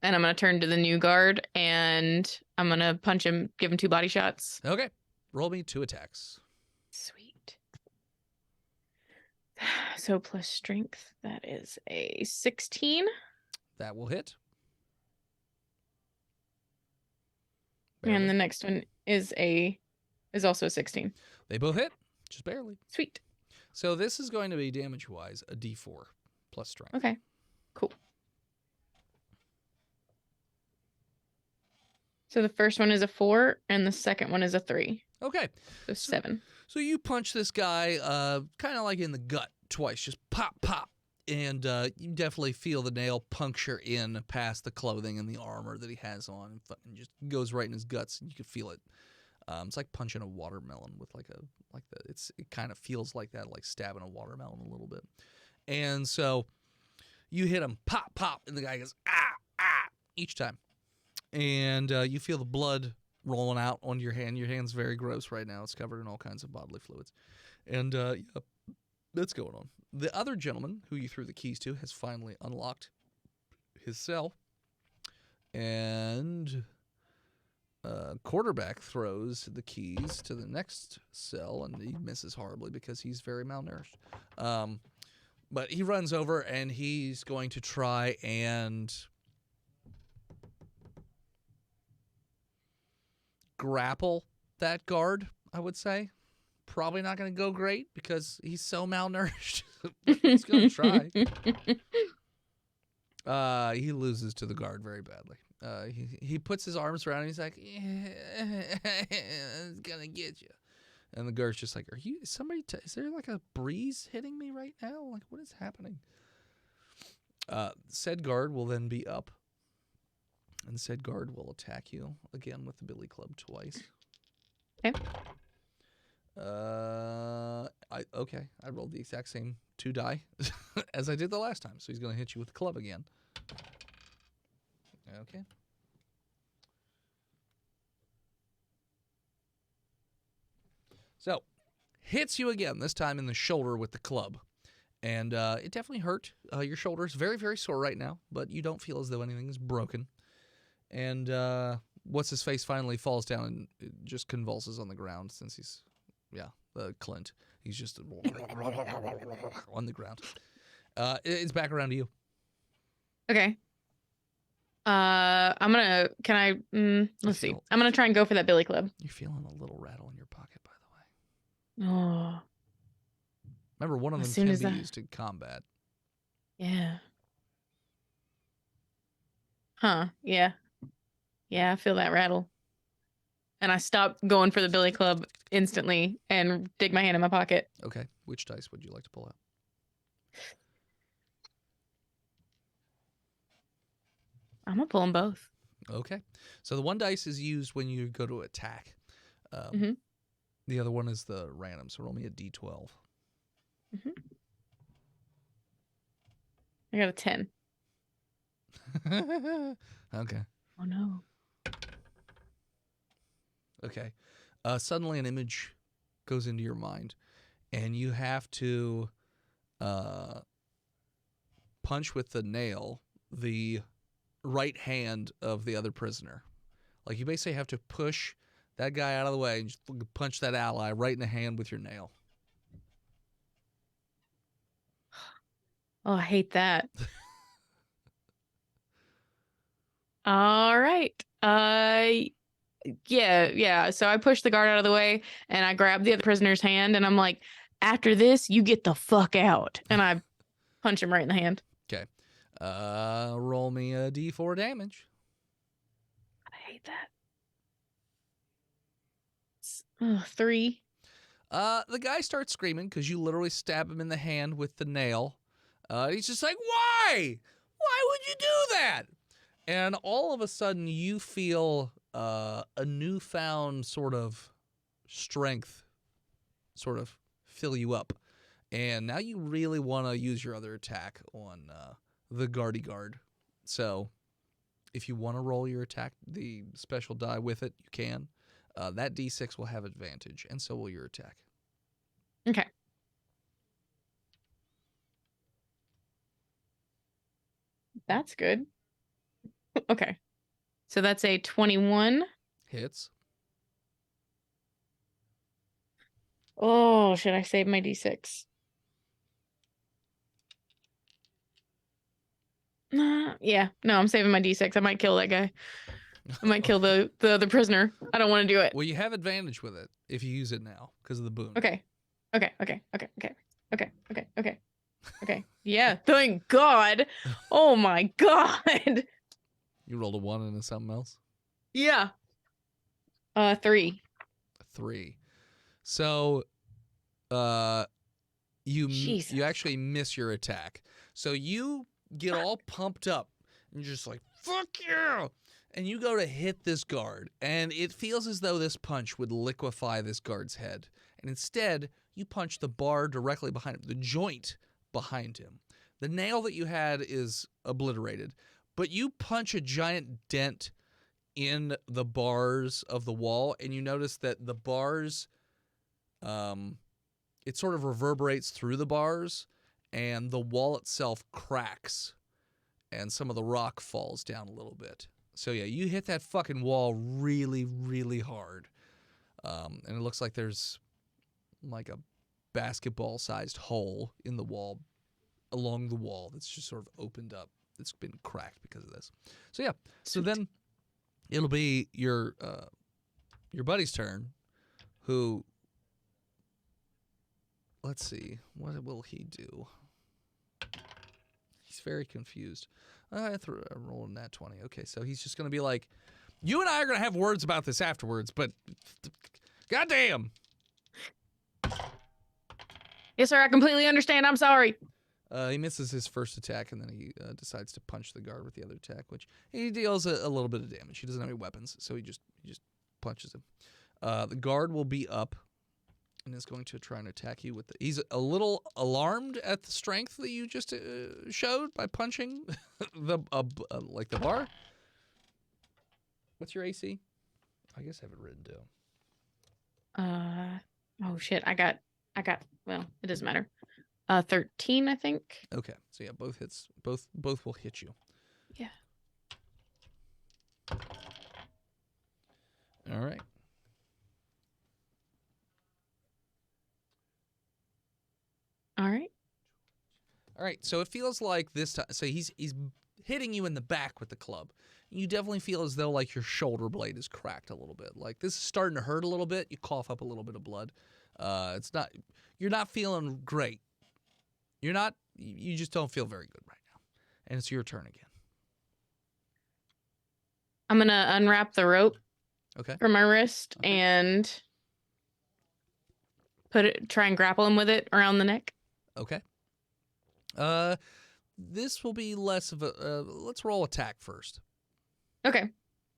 And I'm gonna turn to the new guard and I'm gonna punch him, give him 2 body shots. Okay. Roll me 2 attacks. Sweet. So plus strength, that is a 16. That will hit. And the next one is also a 16. They both hit, just barely. Sweet. So this is going to be damage-wise a D4 plus strength. Okay. Cool. So the first one is a 4 and the second one is a 3. Okay. So 7. So you punch this guy kind of like in the gut twice, just pop, pop. And you definitely feel the nail puncture in past the clothing and the armor that he has on, and fucking just goes right in his guts, and you can feel it. It's like punching a watermelon with it kind of feels like that, like stabbing a watermelon a little bit. And so you hit him, pop, pop, and the guy goes, ah, ah, each time. And you feel the blood rolling out on your hand. Your hand's very gross right now. It's covered in all kinds of bodily fluids. And yeah, that's going on. The other gentleman who you threw the keys to has finally unlocked his cell. And Quarterback throws the keys to the next cell, and he misses horribly because he's very malnourished. But he runs over, and he's going to try and grapple that guard, I would say. Probably not going to go great because he's so malnourished. He's going to try. He loses to the guard very badly. He puts his arms around him. He's like, it's going to get you. And the guard's just like, is there like a breeze hitting me right now? Like, what is happening? Said guard will then be up. And said guard will attack you again with the billy club twice. Okay. I rolled the exact same 2 die as I did the last time. So he's going to hit you with the club again. Okay. So, hits you again, this time in the shoulder with the club. And it definitely hurt. Your shoulder is very, very sore right now, but you don't feel as though anything is broken. And what's-his-face finally falls down and just convulses on the ground since he's, Clint. He's just on the ground. It's back around to you. Okay. I'm gonna. Can I? Let's see. I'm gonna try and go for that billy club. You're feeling a little rattle in your pocket, by the way. Oh. Remember, one of them can be used in combat. Yeah. Huh. Yeah. Yeah, I feel that rattle. And I stop going for the billy club instantly and dig my hand in my pocket. Okay. Which dice would you like to pull out? I'm gonna pull them both. Okay. So the one dice is used when you go to attack. Mhm. The other one is the random. So roll me a d12. I got a 10. Okay. Oh no. Okay. Suddenly an image goes into your mind, and you have to punch with the nail the right hand of the other prisoner. Like, you basically have to push that guy out of the way and just punch that ally right in the hand with your nail. Oh, I hate that. All right. Yeah. So I push the guard out of the way and I grab the other prisoner's hand and I'm like, after this, you get the fuck out. And I punch him right in the hand. Okay. Roll me a d4 damage. I hate that. 3. The guy starts screaming because you literally stab him in the hand with the nail. He's just like, why? Why would you do that? And all of a sudden, you feel a newfound sort of strength sort of fill you up. And now you really want to use your other attack on the guardy guard. So if you want to roll your attack, the special die with it, you can. That d6 will have advantage, and so will your attack. Okay. That's good. Okay. So that's a 21. Hits. Oh, should I save my d6? Yeah. No, I'm saving my d6. I might kill that guy. I might kill the other prisoner. I don't want to do it. Well, you have advantage with it if you use it now because of the boon. Okay. Yeah. Thank God. Oh my God. You rolled a 1 into something else? Yeah. 3. 3. So you actually miss your attack. So you get all pumped up and you're just like, fuck you! And you go to hit this guard, and it feels as though this punch would liquefy this guard's head. And instead, you punch the bar directly behind him, the joint behind him. The nail that you had is obliterated, but you punch a giant dent in the bars of the wall, and you notice that the bars, it sort of reverberates through the bars, and the wall itself cracks, and some of the rock falls down a little bit. So yeah, you hit that fucking wall really, really hard. And it looks like there's like a basketball-sized hole in the wall, along the wall, that's just sort of opened up. It's been cracked because of this. So yeah, so then it'll be your your buddy's turn, who, let's see, what will he do? He's very confused. I'm rolling that 20. Okay, so he's just going to be like, you and I are going to have words about this afterwards, but goddamn. Yes, sir. I completely understand. I'm sorry. He misses his first attack, and then he decides to punch the guard with the other attack, which he deals a little bit of damage. He doesn't have any weapons, so he just punches him. The guard will be up and is going to try and attack you with the... He's a little alarmed at the strength that you just showed by punching the bar. What's your AC? I guess I have it written down. Oh shit. I got, well, it doesn't matter. 13, I think. Okay. So yeah, both hits, both will hit you. Yeah. All right. All right. All right. So it feels like this time. So he's hitting you in the back with the club. You definitely feel as though like your shoulder blade is cracked a little bit. Like this is starting to hurt a little bit. You cough up a little bit of blood. You're not feeling great. You just don't feel very good right now. And it's your turn again. I'm going to unwrap the rope Okay. from my wrist and try and grapple him with it around the neck. Okay. This will be less of a, let's roll attack first. Okay.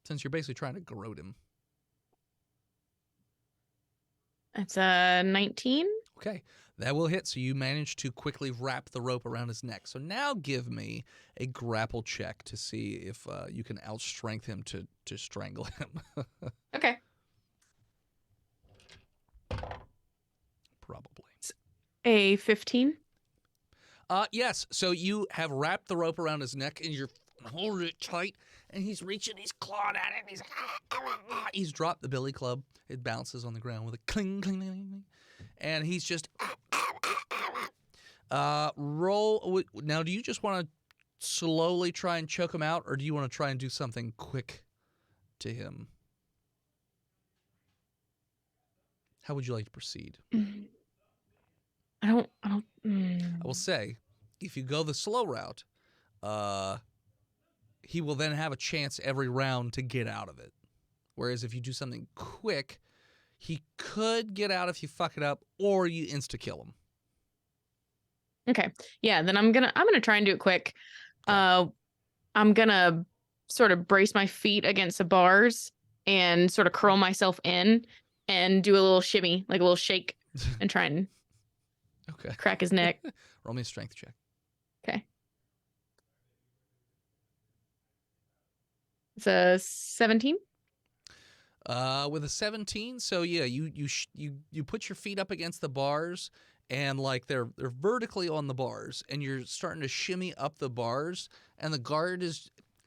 Since you're basically trying to garrote him. That's a 19. Okay, that will hit. So you manage to quickly wrap the rope around his neck. So now give me a grapple check to see if you can outstrength him to strangle him. Okay. Probably. A 15. Yes. So you have wrapped the rope around his neck and you're holding it tight. And he's reaching, he's clawing at it. And he's dropped the billy club. It bounces on the ground with a cling, cling, cling, cling. And he's just roll. Now, do you just want to slowly try and choke him out, or do you want to try and do something quick to him? How would you like to proceed? I don't. I will say, if you go the slow route, he will then have a chance every round to get out of it. Whereas if you do something quick, he could get out if you fuck it up, or you insta-kill him. Okay. Yeah, then I'm gonna try and do it quick. I'm gonna sort of brace my feet against the bars and sort of curl myself in and do a little shimmy, like a little shake, and try and crack his neck. Roll me a strength check. Okay. It's a 17. With a 17, so yeah, you put your feet up against the bars, and like they're vertically on the bars, and you're starting to shimmy up the bars, and the guard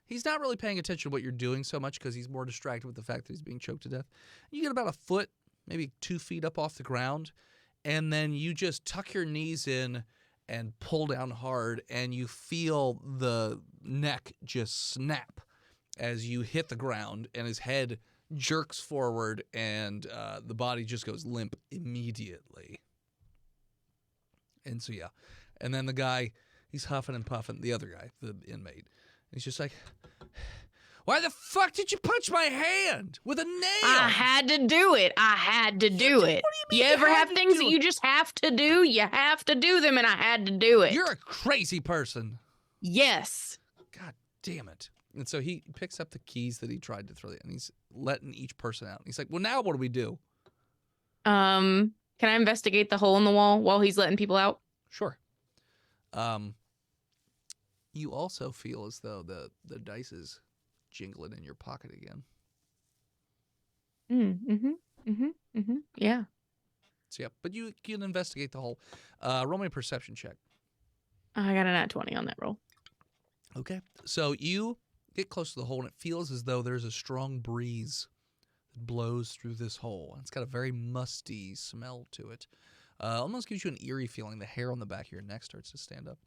he's not really paying attention to what you're doing so much because he's more distracted with the fact that he's being choked to death. You get about a foot, maybe 2 feet up off the ground, and then you just tuck your knees in and pull down hard, and you feel the neck just snap as you hit the ground, and his head jerks forward, and the body just goes limp immediately. And so, yeah. And then the guy, he's huffing and puffing, the other guy, the inmate. He's just like, why the fuck did you punch my hand with a nail? I had to do it. What do you mean you ever have things that you just have to do? You have to do them, and I had to do it. You're a crazy person. Yes. God damn it. And so he picks up the keys that he tried to throw, and he's letting each person out. He's like, well, now what do we do? Can I investigate the hole in the wall while he's letting people out? Sure. You also feel as though the dice is jingling in your pocket again. Yeah. So, yeah, but you can investigate the hole. Roll me a perception check. I got a nat 20 on that roll. Okay. So you get close to the hole, and it feels as though there's a strong breeze that blows through this hole. It's got a very musty smell to it. Almost gives you an eerie feeling. The hair on the back of your neck starts to stand up.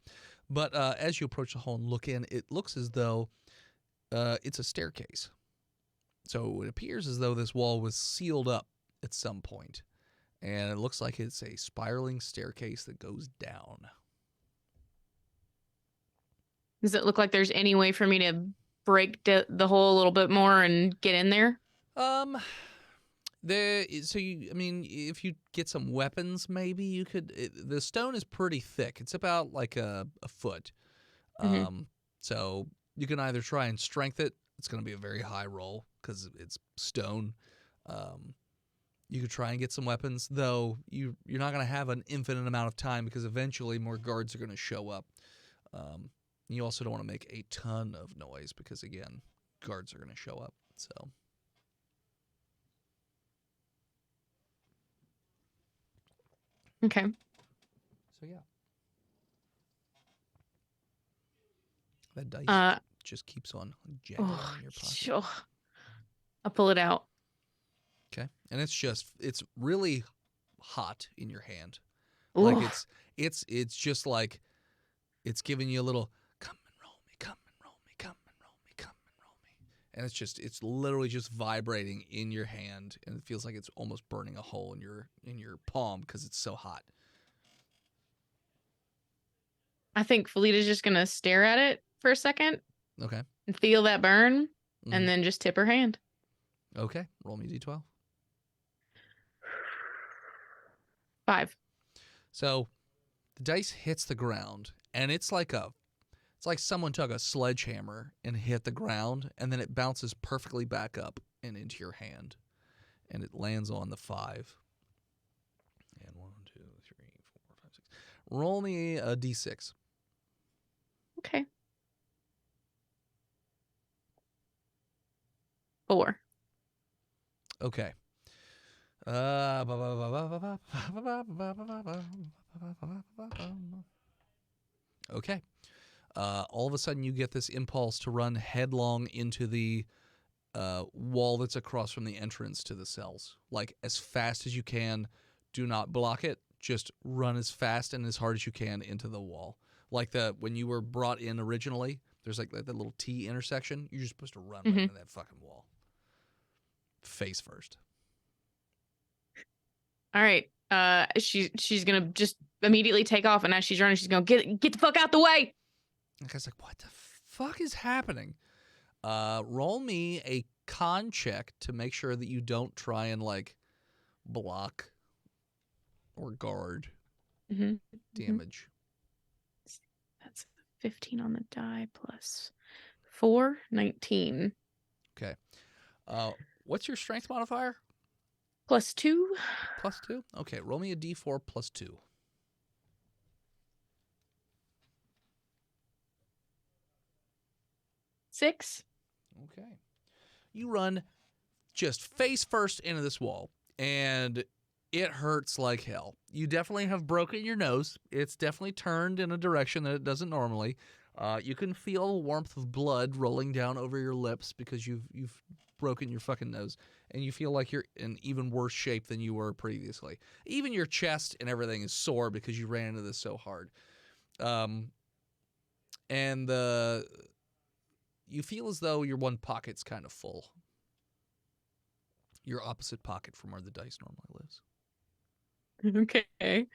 But as you approach the hole and look in, it looks as though it's a staircase. So it appears as though this wall was sealed up at some point, and it looks like it's a spiraling staircase that goes down. Does it look like there's any way for me to break the hole a little bit more and get in there? If you get some weapons, maybe you could. The stone is pretty thick. It's about like a foot. Mm-hmm. So you can either try and strength it. It's going to be a very high roll because it's stone. You could try and get some weapons, though you're not going to have an infinite amount of time because eventually more guards are going to show up. You also don't want to make a ton of noise because, again, guards are going to show up. So. Okay. So, yeah. That dice just keeps on jagging in your pocket. Sure. I'll pull it out. Okay. And it's really hot in your hand. Ooh. Like it's just like it's giving you a little come and roll me, come and roll me, come and roll me, come and roll me. And it's literally just vibrating in your hand, and it feels like it's almost burning a hole in your palm because it's so hot. I think Felita's just gonna stare at it for a second. Okay. And feel that burn, Mhm. and then just tip her hand. Okay. Roll me D12. 5. So the dice hits the ground, and it's like someone took a sledgehammer and hit the ground, and then it bounces perfectly back up and into your hand, and it lands on the 5. And 1, 2, 3, 4, 5, 6. Roll me a D6. Okay. 4. Okay. Okay. All of a sudden, you get this impulse to run headlong into the wall that's across from the entrance to the cells. Like, as fast as you can. Do not block it. Just run as fast and as hard as you can into the wall. Like when you were brought in originally, there's like that little T intersection. You're just supposed to run right into that fucking wall. Face first. All right. She's gonna just immediately take off, and as she's running, she's gonna get the fuck out the way. The guy's like, what the fuck is happening? Roll me a con check to make sure that you don't try and like block or guard damage. That's 15 on the die plus 4, 19. Okay. What's your strength modifier? Plus 2. Plus 2? Okay, roll me a d4 plus 2. 6. Okay. You run just face first into this wall, and it hurts like hell. You definitely have broken your nose. It's definitely turned in a direction that it doesn't normally. You can feel the warmth of blood rolling down over your lips because you've broken your fucking nose, and you feel like you're in even worse shape than you were previously. Even your chest and everything is sore because you ran into this so hard. And you feel as though your one pocket's kind of full. Your opposite pocket from where the dice normally lives. Okay.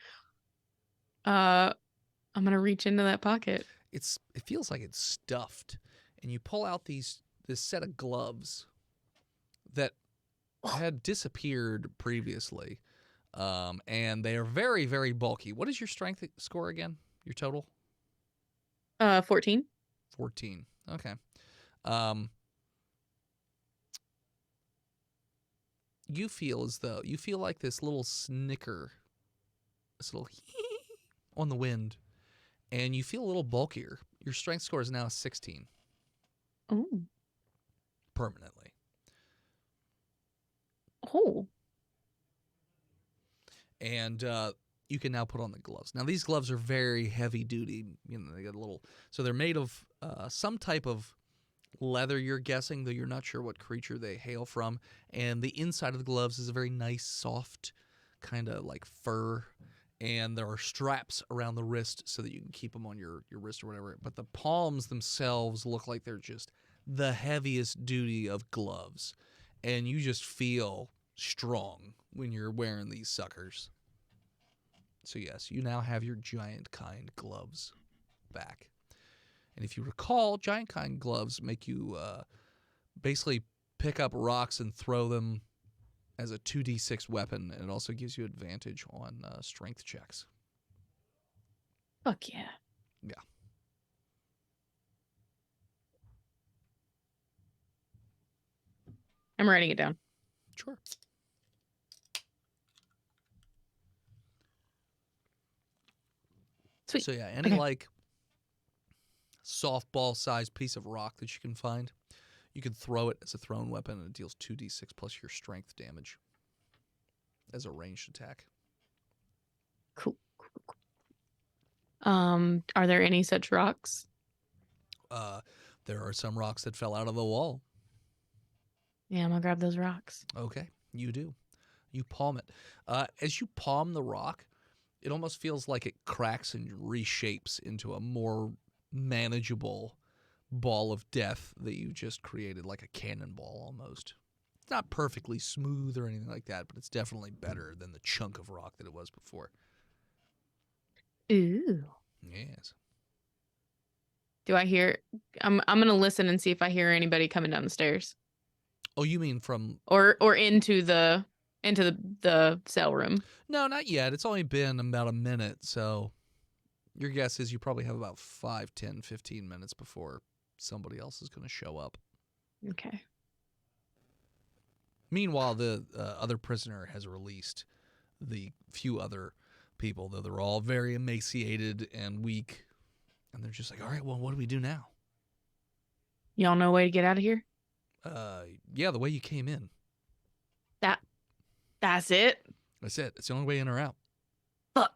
I'm gonna reach into that pocket. It feels like it's stuffed, and you pull out this set of gloves that had disappeared previously, and they are very, very bulky. What is your strength score again? Your total? 14. 14. Okay. You feel like this little snicker, this little on the wind, and you feel a little bulkier. Your strength score is now 16. Oh. Permanently. Oh. And you can now put on the gloves. Now, these gloves are very heavy duty. You know, they got a little, so they're made of some type of leather, you're guessing, though you're not sure what creature they hail from. And the inside of the gloves is a very nice, soft, kind of like fur. And there are straps around the wrist so that you can keep them on your wrist or whatever. But the palms themselves look like they're just the heaviest duty of gloves. and you just feel strong when you're wearing these suckers. So yes, you now have your giant kind gloves back. And if you recall, giant kind gloves make you basically pick up rocks and throw them as a 2d6 weapon, and it also gives you advantage on strength checks. Fuck yeah. Yeah. I'm writing it down. Sure. Sweet. So yeah, any Okay. like softball-sized piece of rock that you can find, you can throw it as a thrown weapon, and it deals 2d6 plus your strength damage as a ranged attack. Cool. Are there any such rocks? There are some rocks that fell out of the wall. Yeah, I'm gonna grab those rocks. Okay, you do. You palm it. As you palm the rock, it almost feels like it cracks and reshapes into a more manageable ball of death that you just created, like a cannonball almost. It's not perfectly smooth or anything like that, but it's definitely better than the chunk of rock that it was before. Ooh. Yes. Do I hear? I'm gonna listen and see if I hear anybody coming down the stairs Oh, you mean from... or into the cell room. No, not yet. It's only been about a minute, so your guess is you probably have about 5, 10, 15 minutes before somebody else is going to show up. Okay. Meanwhile, the other prisoner has released the few other people, though they're all very emaciated and weak. And they're just like, all right, well, what do we do now? Y'all know a way to get out of here? Yeah, the way you came in. That's it? That's it. It's the only way in or out. Fuck.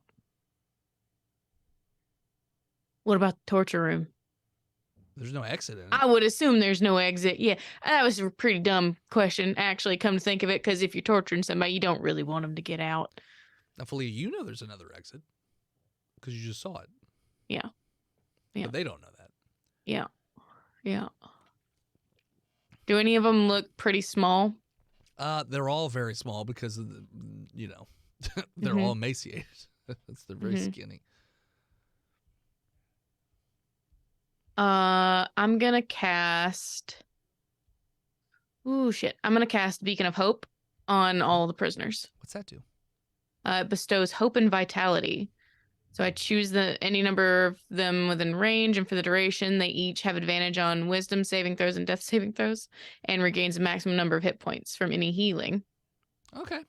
What about the torture room? There's no exit in it. I would assume there's no exit. Yeah, that was a pretty dumb question, actually, come to think of it, because if you're torturing somebody, you don't really want them to get out. Now, Felita, you know there's another exit because you just saw it. Yeah. Yeah. But they don't know that. Yeah. Yeah. Do any of them look pretty small? They're all very small because of the, they're all emaciated. They're very skinny. I'm gonna cast. Ooh, shit! I'm gonna cast Beacon of Hope on all the prisoners. What's that do? It bestows hope and vitality. So I choose any number of them within range, and for the duration, they each have advantage on Wisdom saving throws and Death saving throws, and regains a maximum number of hit points from any healing. Okay.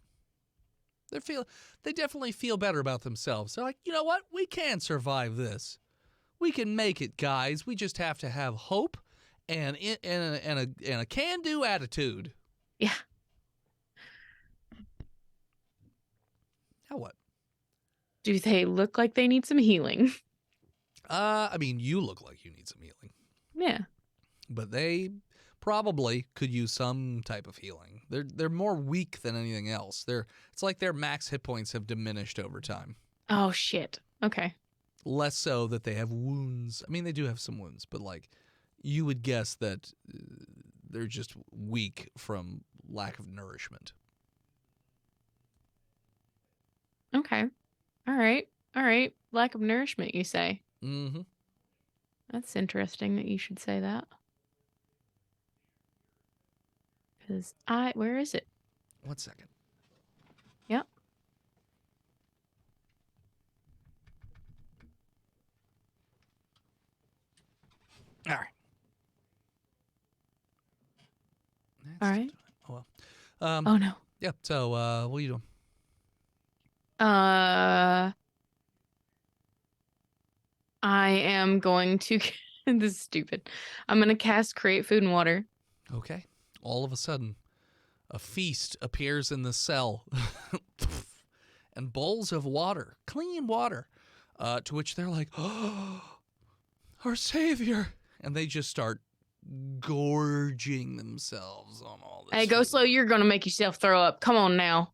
They definitely feel better about themselves. They're like, you know what? We can survive this. We can make it, guys. We just have to have hope and a can-do attitude. Yeah. Now what? Do they look like they need some healing? I mean, you look like you need some healing. Yeah. But they probably could use some type of healing. They're more weak than anything else. It's like their max hit points have diminished over time. Oh, shit. Okay. Less so that they have wounds. I mean, they do have some wounds, but like you would guess that they're just weak from lack of nourishment. Okay. All right. All right. Lack of nourishment, you say? Mm-hmm. That's interesting that you should say that. Because where is it? 1 second. Yep. All right. All right. Oh, well. Oh, no. Yeah, so what are you doing? I am going to. This is stupid. I'm going to cast Create Food and Water. Okay. All of a sudden, a feast appears in the cell. And bowls of water, clean water, to which they're like, oh, our savior. And they just start gorging themselves on all this. Hey, go food. slow. You're going to make yourself throw up. Come on now.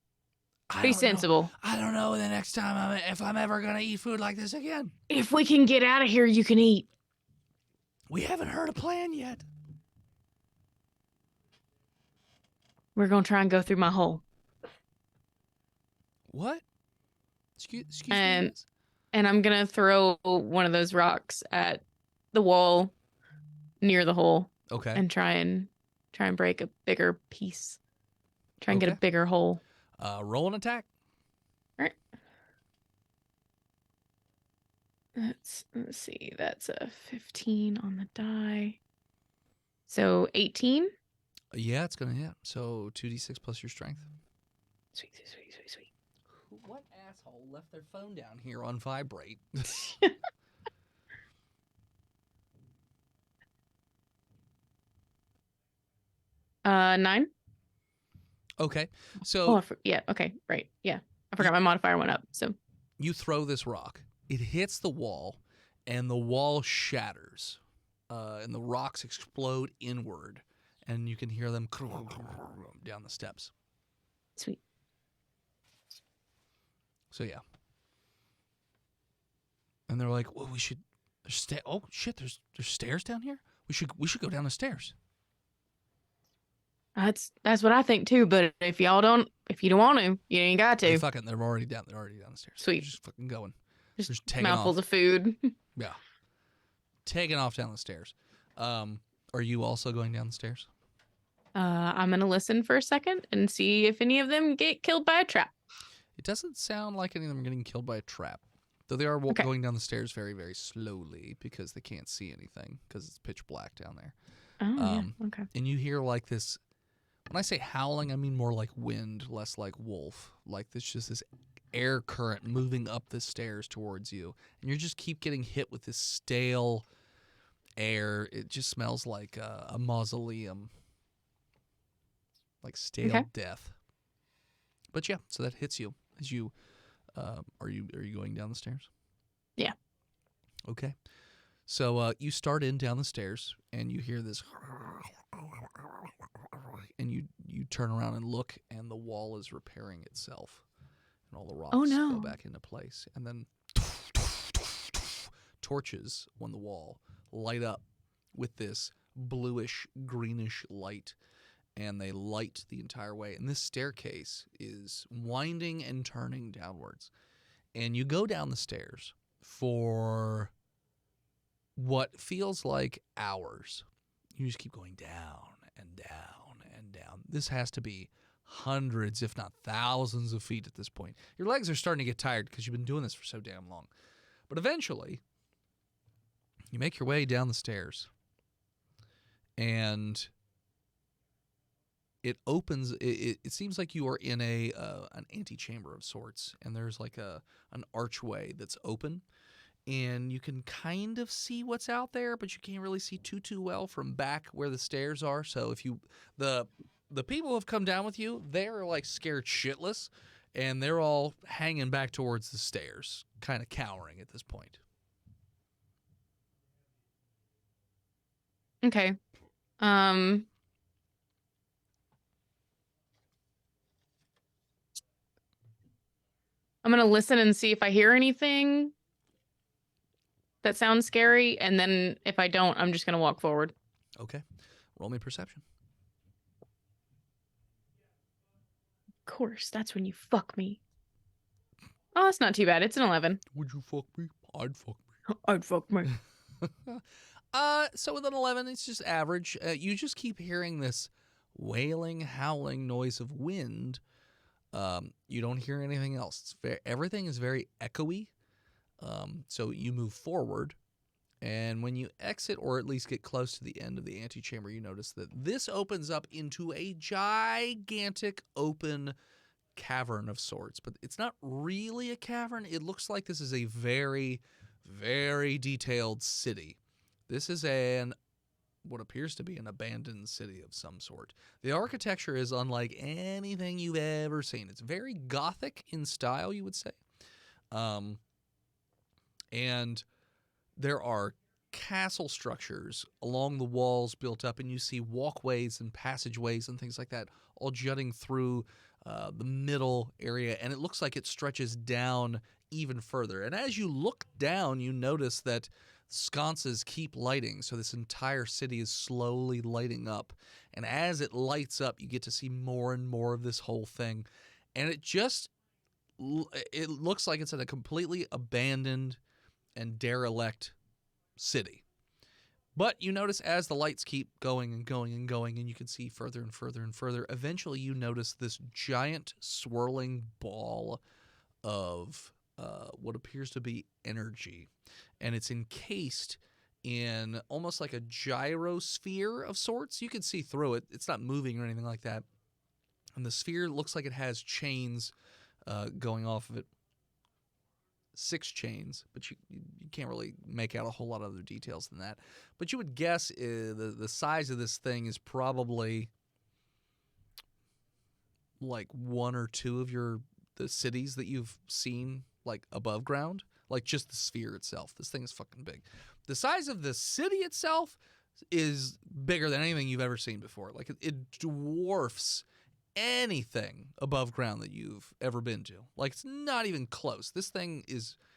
I Be don't know. sensible. I don't know the next time if I'm ever going to eat food like this again. If we can get out of here, you can eat. We haven't heard a plan yet. We're gonna try and go through my hole. What? Excuse And- me. Miss? And I'm gonna throw one of those rocks at the wall near the hole Okay. and try and break a bigger piece. Try and get a Okay. bigger hole. Roll an attack. Let's see. That's a 15 on the die. So 18. Yeah, it's gonna hit. So 2d6 plus your strength. Sweet. What asshole left their phone down here on vibrate? 9. Okay. Oh, So yeah. Okay. Right. Yeah. I forgot my modifier went up. So you throw this rock. It hits the wall, and the wall shatters, and the rocks explode inward, and you can hear them down the steps. sweet. So yeah. And they're like, "Well, we should oh shit, there's stairs down here? We should go down the stairs." That's what I think too. But if you don't want to, you ain't got They to. fucking they're already down the stairs. Sweet. They're just fucking going. Just taking mouthfuls off. of food. Yeah. Taking off down the stairs. Are you also going down the stairs? I'm gonna listen for a second and see if any of them get killed by a trap. It doesn't sound like any of them are getting killed by a trap. Though they are Okay. going down the stairs very, very slowly because they can't see anything because it's pitch black down there. Oh, yeah. Okay. And you hear like this, when I say howling, I mean more like wind, less like wolf. Like there's just this air current moving up the stairs towards you. And you just keep getting hit with this stale air. It just smells like a mausoleum. Like stale death. But yeah, so that hits you as you are you going down the stairs? Yeah. Okay. So you start in down the stairs and you hear this and you turn around and look and the wall is repairing itself and all the rocks go back into place and then torches on the wall light up with this bluish greenish light and they light the entire way. And this staircase is winding and turning downwards. And you go down the stairs for what feels like hours. You just keep going down and down and down. This has to be hundreds, if not thousands of feet at this point. Your legs are starting to get tired because you've been doing this for so damn long. But eventually, you make your way down the stairs. And it opens. It seems like you are in an antechamber of sorts, and there's like an archway that's open, and you can kind of see what's out there, but you can't really see too well from back where the stairs are. So if you the people who have come down with you, they're like scared shitless, and they're all hanging back towards the stairs, kind of cowering at this point. Okay. I'm going to listen and see if I hear anything that sounds scary. And then if I don't, I'm just going to walk forward. Okay, roll me perception. Of course, that's when you fuck me. Oh, that's not too bad. It's an 11. Would you fuck me? I'd fuck me. I'd fuck me. So with an 11, it's just average. You just keep hearing this wailing, howling noise of wind. You don't hear anything else. Everything is very echoey. So you move forward, and when you exit or at least get close to the end of the antechamber, you notice that this opens up into a gigantic open cavern of sorts. But it's not really a cavern. It looks like this is a very, very detailed city. This is what appears to be an abandoned city of some sort. The architecture is unlike anything you've ever seen. It's very Gothic in style, you would say. And there are castle structures along the walls built up, and you see walkways and passageways and things like that all jutting through the middle area, and it looks like it stretches down even further. And as you look down, you notice that sconces keep lighting, so this entire city is slowly lighting up. And as it lights up, you get to see more and more of this whole thing. And it looks like it's in a completely abandoned and derelict city. But you notice as the lights keep going and going and going, and you can see further and further and further, eventually you notice this giant swirling ball of what appears to be energy. And it's encased in almost like a gyrosphere of sorts. You can see through it. It's not moving or anything like that. And the sphere looks like it has chains going off of it. 6 chains, but you can't really make out a whole lot of other details than that. But you would guess the size of this thing is probably like 1 or 2 of the cities that you've seen like above ground, like just the sphere itself. This thing is fucking big. The size of the city itself is bigger than anything you've ever seen before. Like it dwarfs anything above ground that you've ever been to. Like it's not even close. This thing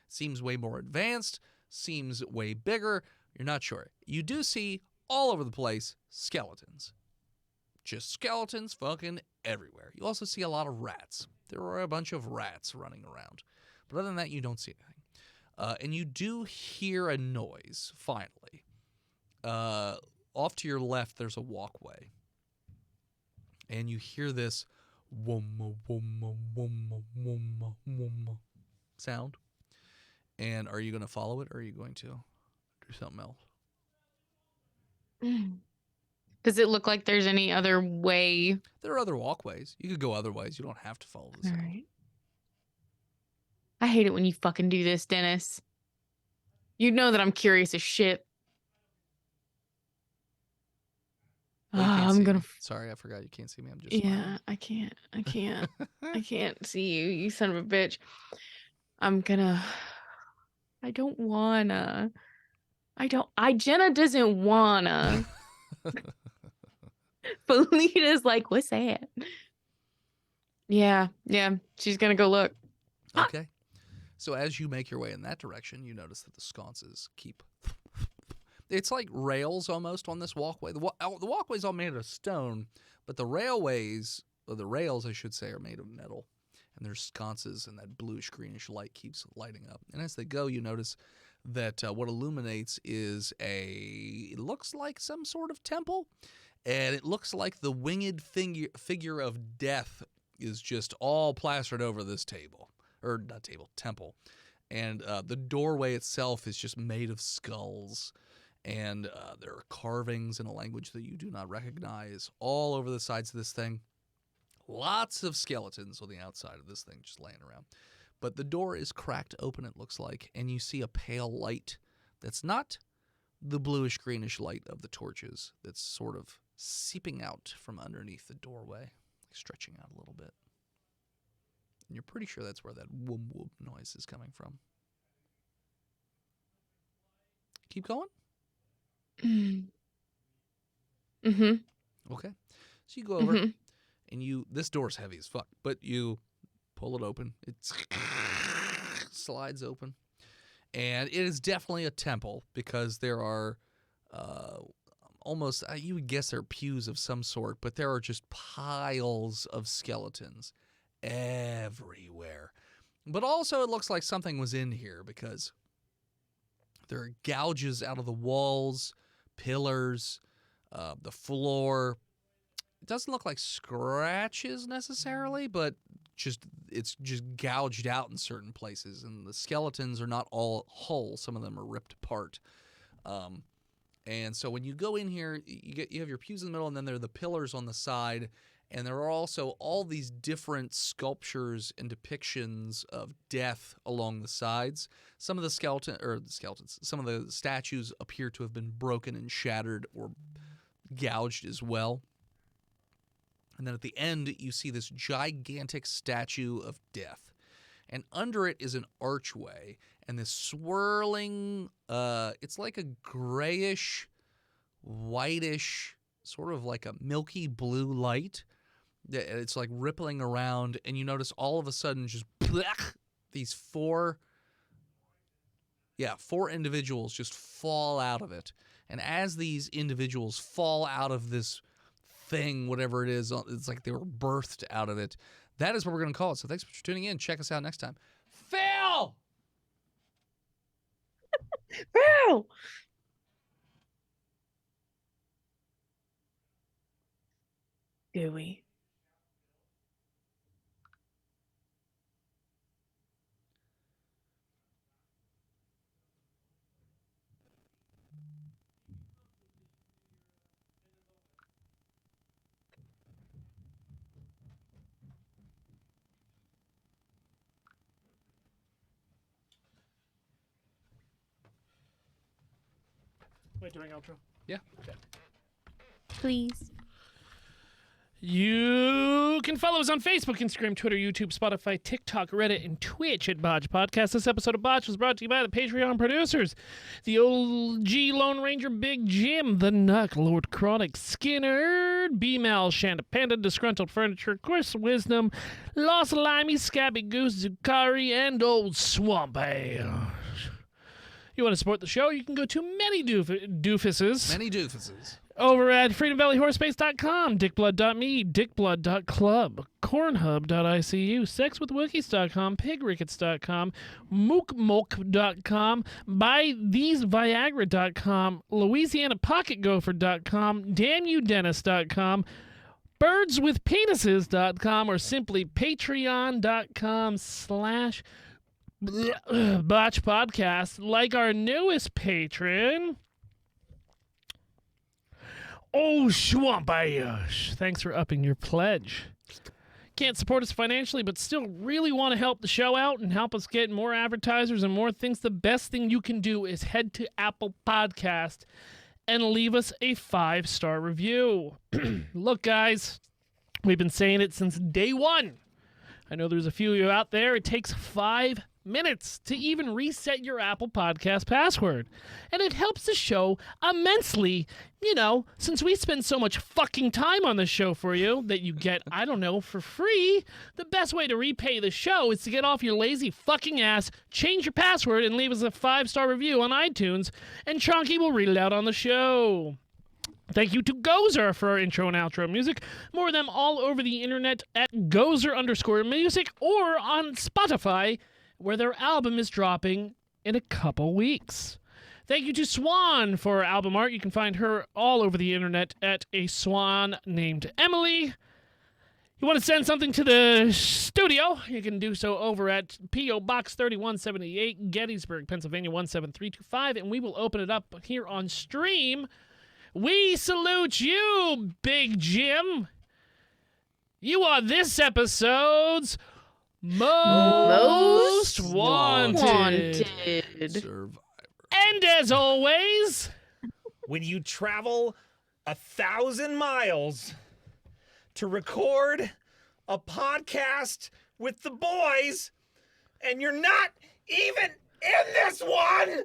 seems way more advanced, seems way bigger. You're not sure. You do see all over the place skeletons. Just skeletons fucking everywhere. You also see a lot of rats. There are a bunch of rats running around. But other than that, you don't see anything. And you do hear a noise, finally. Off to your left, there's a walkway. And you hear this womma, womma, womma, womma, womma sound. And are you going to follow it, or are you going to do something else? Does it look like there's any other way? There are other walkways. You could go other ways. You don't have to follow the All sound. right. I hate it when you fucking do this, Dennis. You know that I'm curious as shit. Oh, you can't I'm see gonna. me. Sorry, I forgot you can't see me. I'm just Yeah, I can't. I can't see you, you son of a bitch. I'm gonna. I don't wanna. Jenna doesn't wanna. Felita's like, what's that? Yeah. She's gonna go look. Okay. So as you make your way in that direction, you notice that the sconces keep... It's like rails almost on this walkway. The walkway's all made of stone, but the rails, I should say, are made of metal. And there's sconces, and that bluish-greenish light keeps lighting up. And as they go, you notice that what illuminates is it looks like some sort of temple, and it looks like the winged figure of death is just all plastered over this temple. And the doorway itself is just made of skulls. And there are carvings in a language that you do not recognize all over the sides of this thing. Lots of skeletons on the outside of this thing just laying around. But the door is cracked open, it looks like, and you see a pale light that's not the bluish-greenish light of the torches that's sort of seeping out from underneath the doorway, stretching out a little bit. And you're pretty sure that's where that whoop-whoop noise is coming from. Keep going? Mm-hmm. Okay. So you go over, and this door's heavy as fuck, but you pull it open. It slides open. And it is definitely a temple, because there are almost, you would guess they're pews of some sort, but there are just piles of skeletons everywhere. But also it looks like something was in here, because there are gouges out of the walls, pillars, the floor. It doesn't look like scratches necessarily, but it's just gouged out in certain places, and the skeletons are not all whole. Some of them are ripped apart. And so when you go in here, you have your pews in the middle, and then there are the pillars on the side, and there are also all these different sculptures and depictions of death along the sides. Some of the some of the statues appear to have been broken and shattered or gouged as well. And then at the end, you see this gigantic statue of death. And under it is an archway, and this swirling, it's like a grayish, whitish, sort of like a milky blue light. It's like rippling around, and you notice all of a sudden just these 4 Yeah, 4 individuals just fall out of it. And as these individuals fall out of this thing, whatever it is, it's like they were birthed out of it. That is what we're going to call it. So thanks for tuning in. Check us out next time. Phil! Phil! Do we? Wait, during outro. Yeah. Please. You can follow us on Facebook, Instagram, Twitter, YouTube, Spotify, TikTok, Reddit, and Twitch at Botched Podcast. This episode of Botched was brought to you by the Patreon producers, the OG Lone Ranger Big Jim, the Nuck, Lord Chronic Skinner, B-Mal, Shanda Panda, Disgruntled Furniture, Chris Wisdom, Lost Limey, Scabby Goose, Zukari, and Old Swampy. You want to support the show? You can go to many doofuses. Many doofuses. Over at freedomvalleyhorsespace.com, dickblood.me, dickblood.club, cornhub.icu, sexwithwookies.com, pigrickets.com, mookmolk.com, buytheseviagra.com, louisianapocketgopher.com, damnyoudennis.com, birdswithpenises.com, or simply patreon.com/Botch Podcast, like our newest patron, Oh Schwambayash. Thanks for upping your pledge. Can't support us financially, but still really want to help the show out and help us get more advertisers and more things. The best thing you can do is head to Apple Podcast and leave us a 5-star review. Look, guys, we've been saying it since day one. I know there's a few of you out there. It takes 5 minutes to even reset your Apple Podcast password. And it helps the show immensely, since we spend so much fucking time on this show for you that you get, for free. The best way to repay the show is to get off your lazy fucking ass, change your password, and leave us a 5-star review on iTunes, and Chonky will read it out on the show. Thank you to Gozer for our intro and outro music. More of them all over the internet at Gozer_music or on Spotify, where their album is dropping in a couple weeks. Thank you to Swan for our album art. You can find her all over the internet at a swan named Emily. You want to send something to the studio, you can do so over at P.O. Box 3178, Gettysburg, Pennsylvania 17325, and we will open it up here on stream. We salute you, Big Jim. You are this episode's Most wanted. Survivor. And as always, When you travel 1,000 miles to record a podcast with the boys, and you're not even in this one,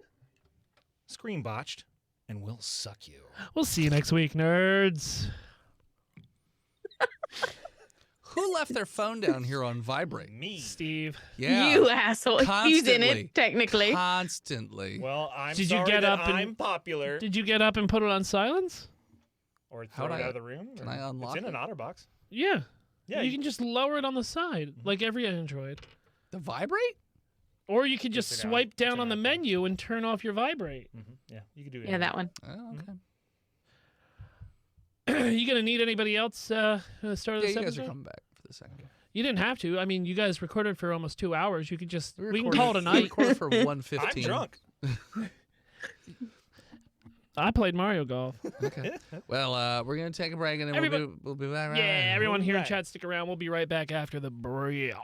scream Botched, and we'll suck you. we'll see you next week, nerds. Who left their phone down here on vibrate? Me. Steve. Yeah. You asshole. He's in Constantly. it, technically. Constantly. Well, I'm Did you sorry get that up and- I'm popular. Did you get up and put it on silence? Or How'd throw it I- out of the room? can or- I unlock It's in it? an OtterBox. Yeah. Yeah, You can just lower it on the side, like every Android. The vibrate? Or you could just It's an swipe it's an down on the iPhone. menu and turn off your vibrate. Yeah, you can do it. Yeah, that one. Oh, okay. You gonna need anybody else at the start of Yeah, this you guys episode? are coming back for the second. You didn't have to. I mean, you guys recorded for almost 2 hours. You could just we can recorded- call it a we night. recorded for I'm 1:15. drunk. I played Mario Golf. Okay. Well, we're gonna take a break and then Everybody- we'll be back. Yeah, everyone here in Right. chat, stick around. We'll be right back after the break.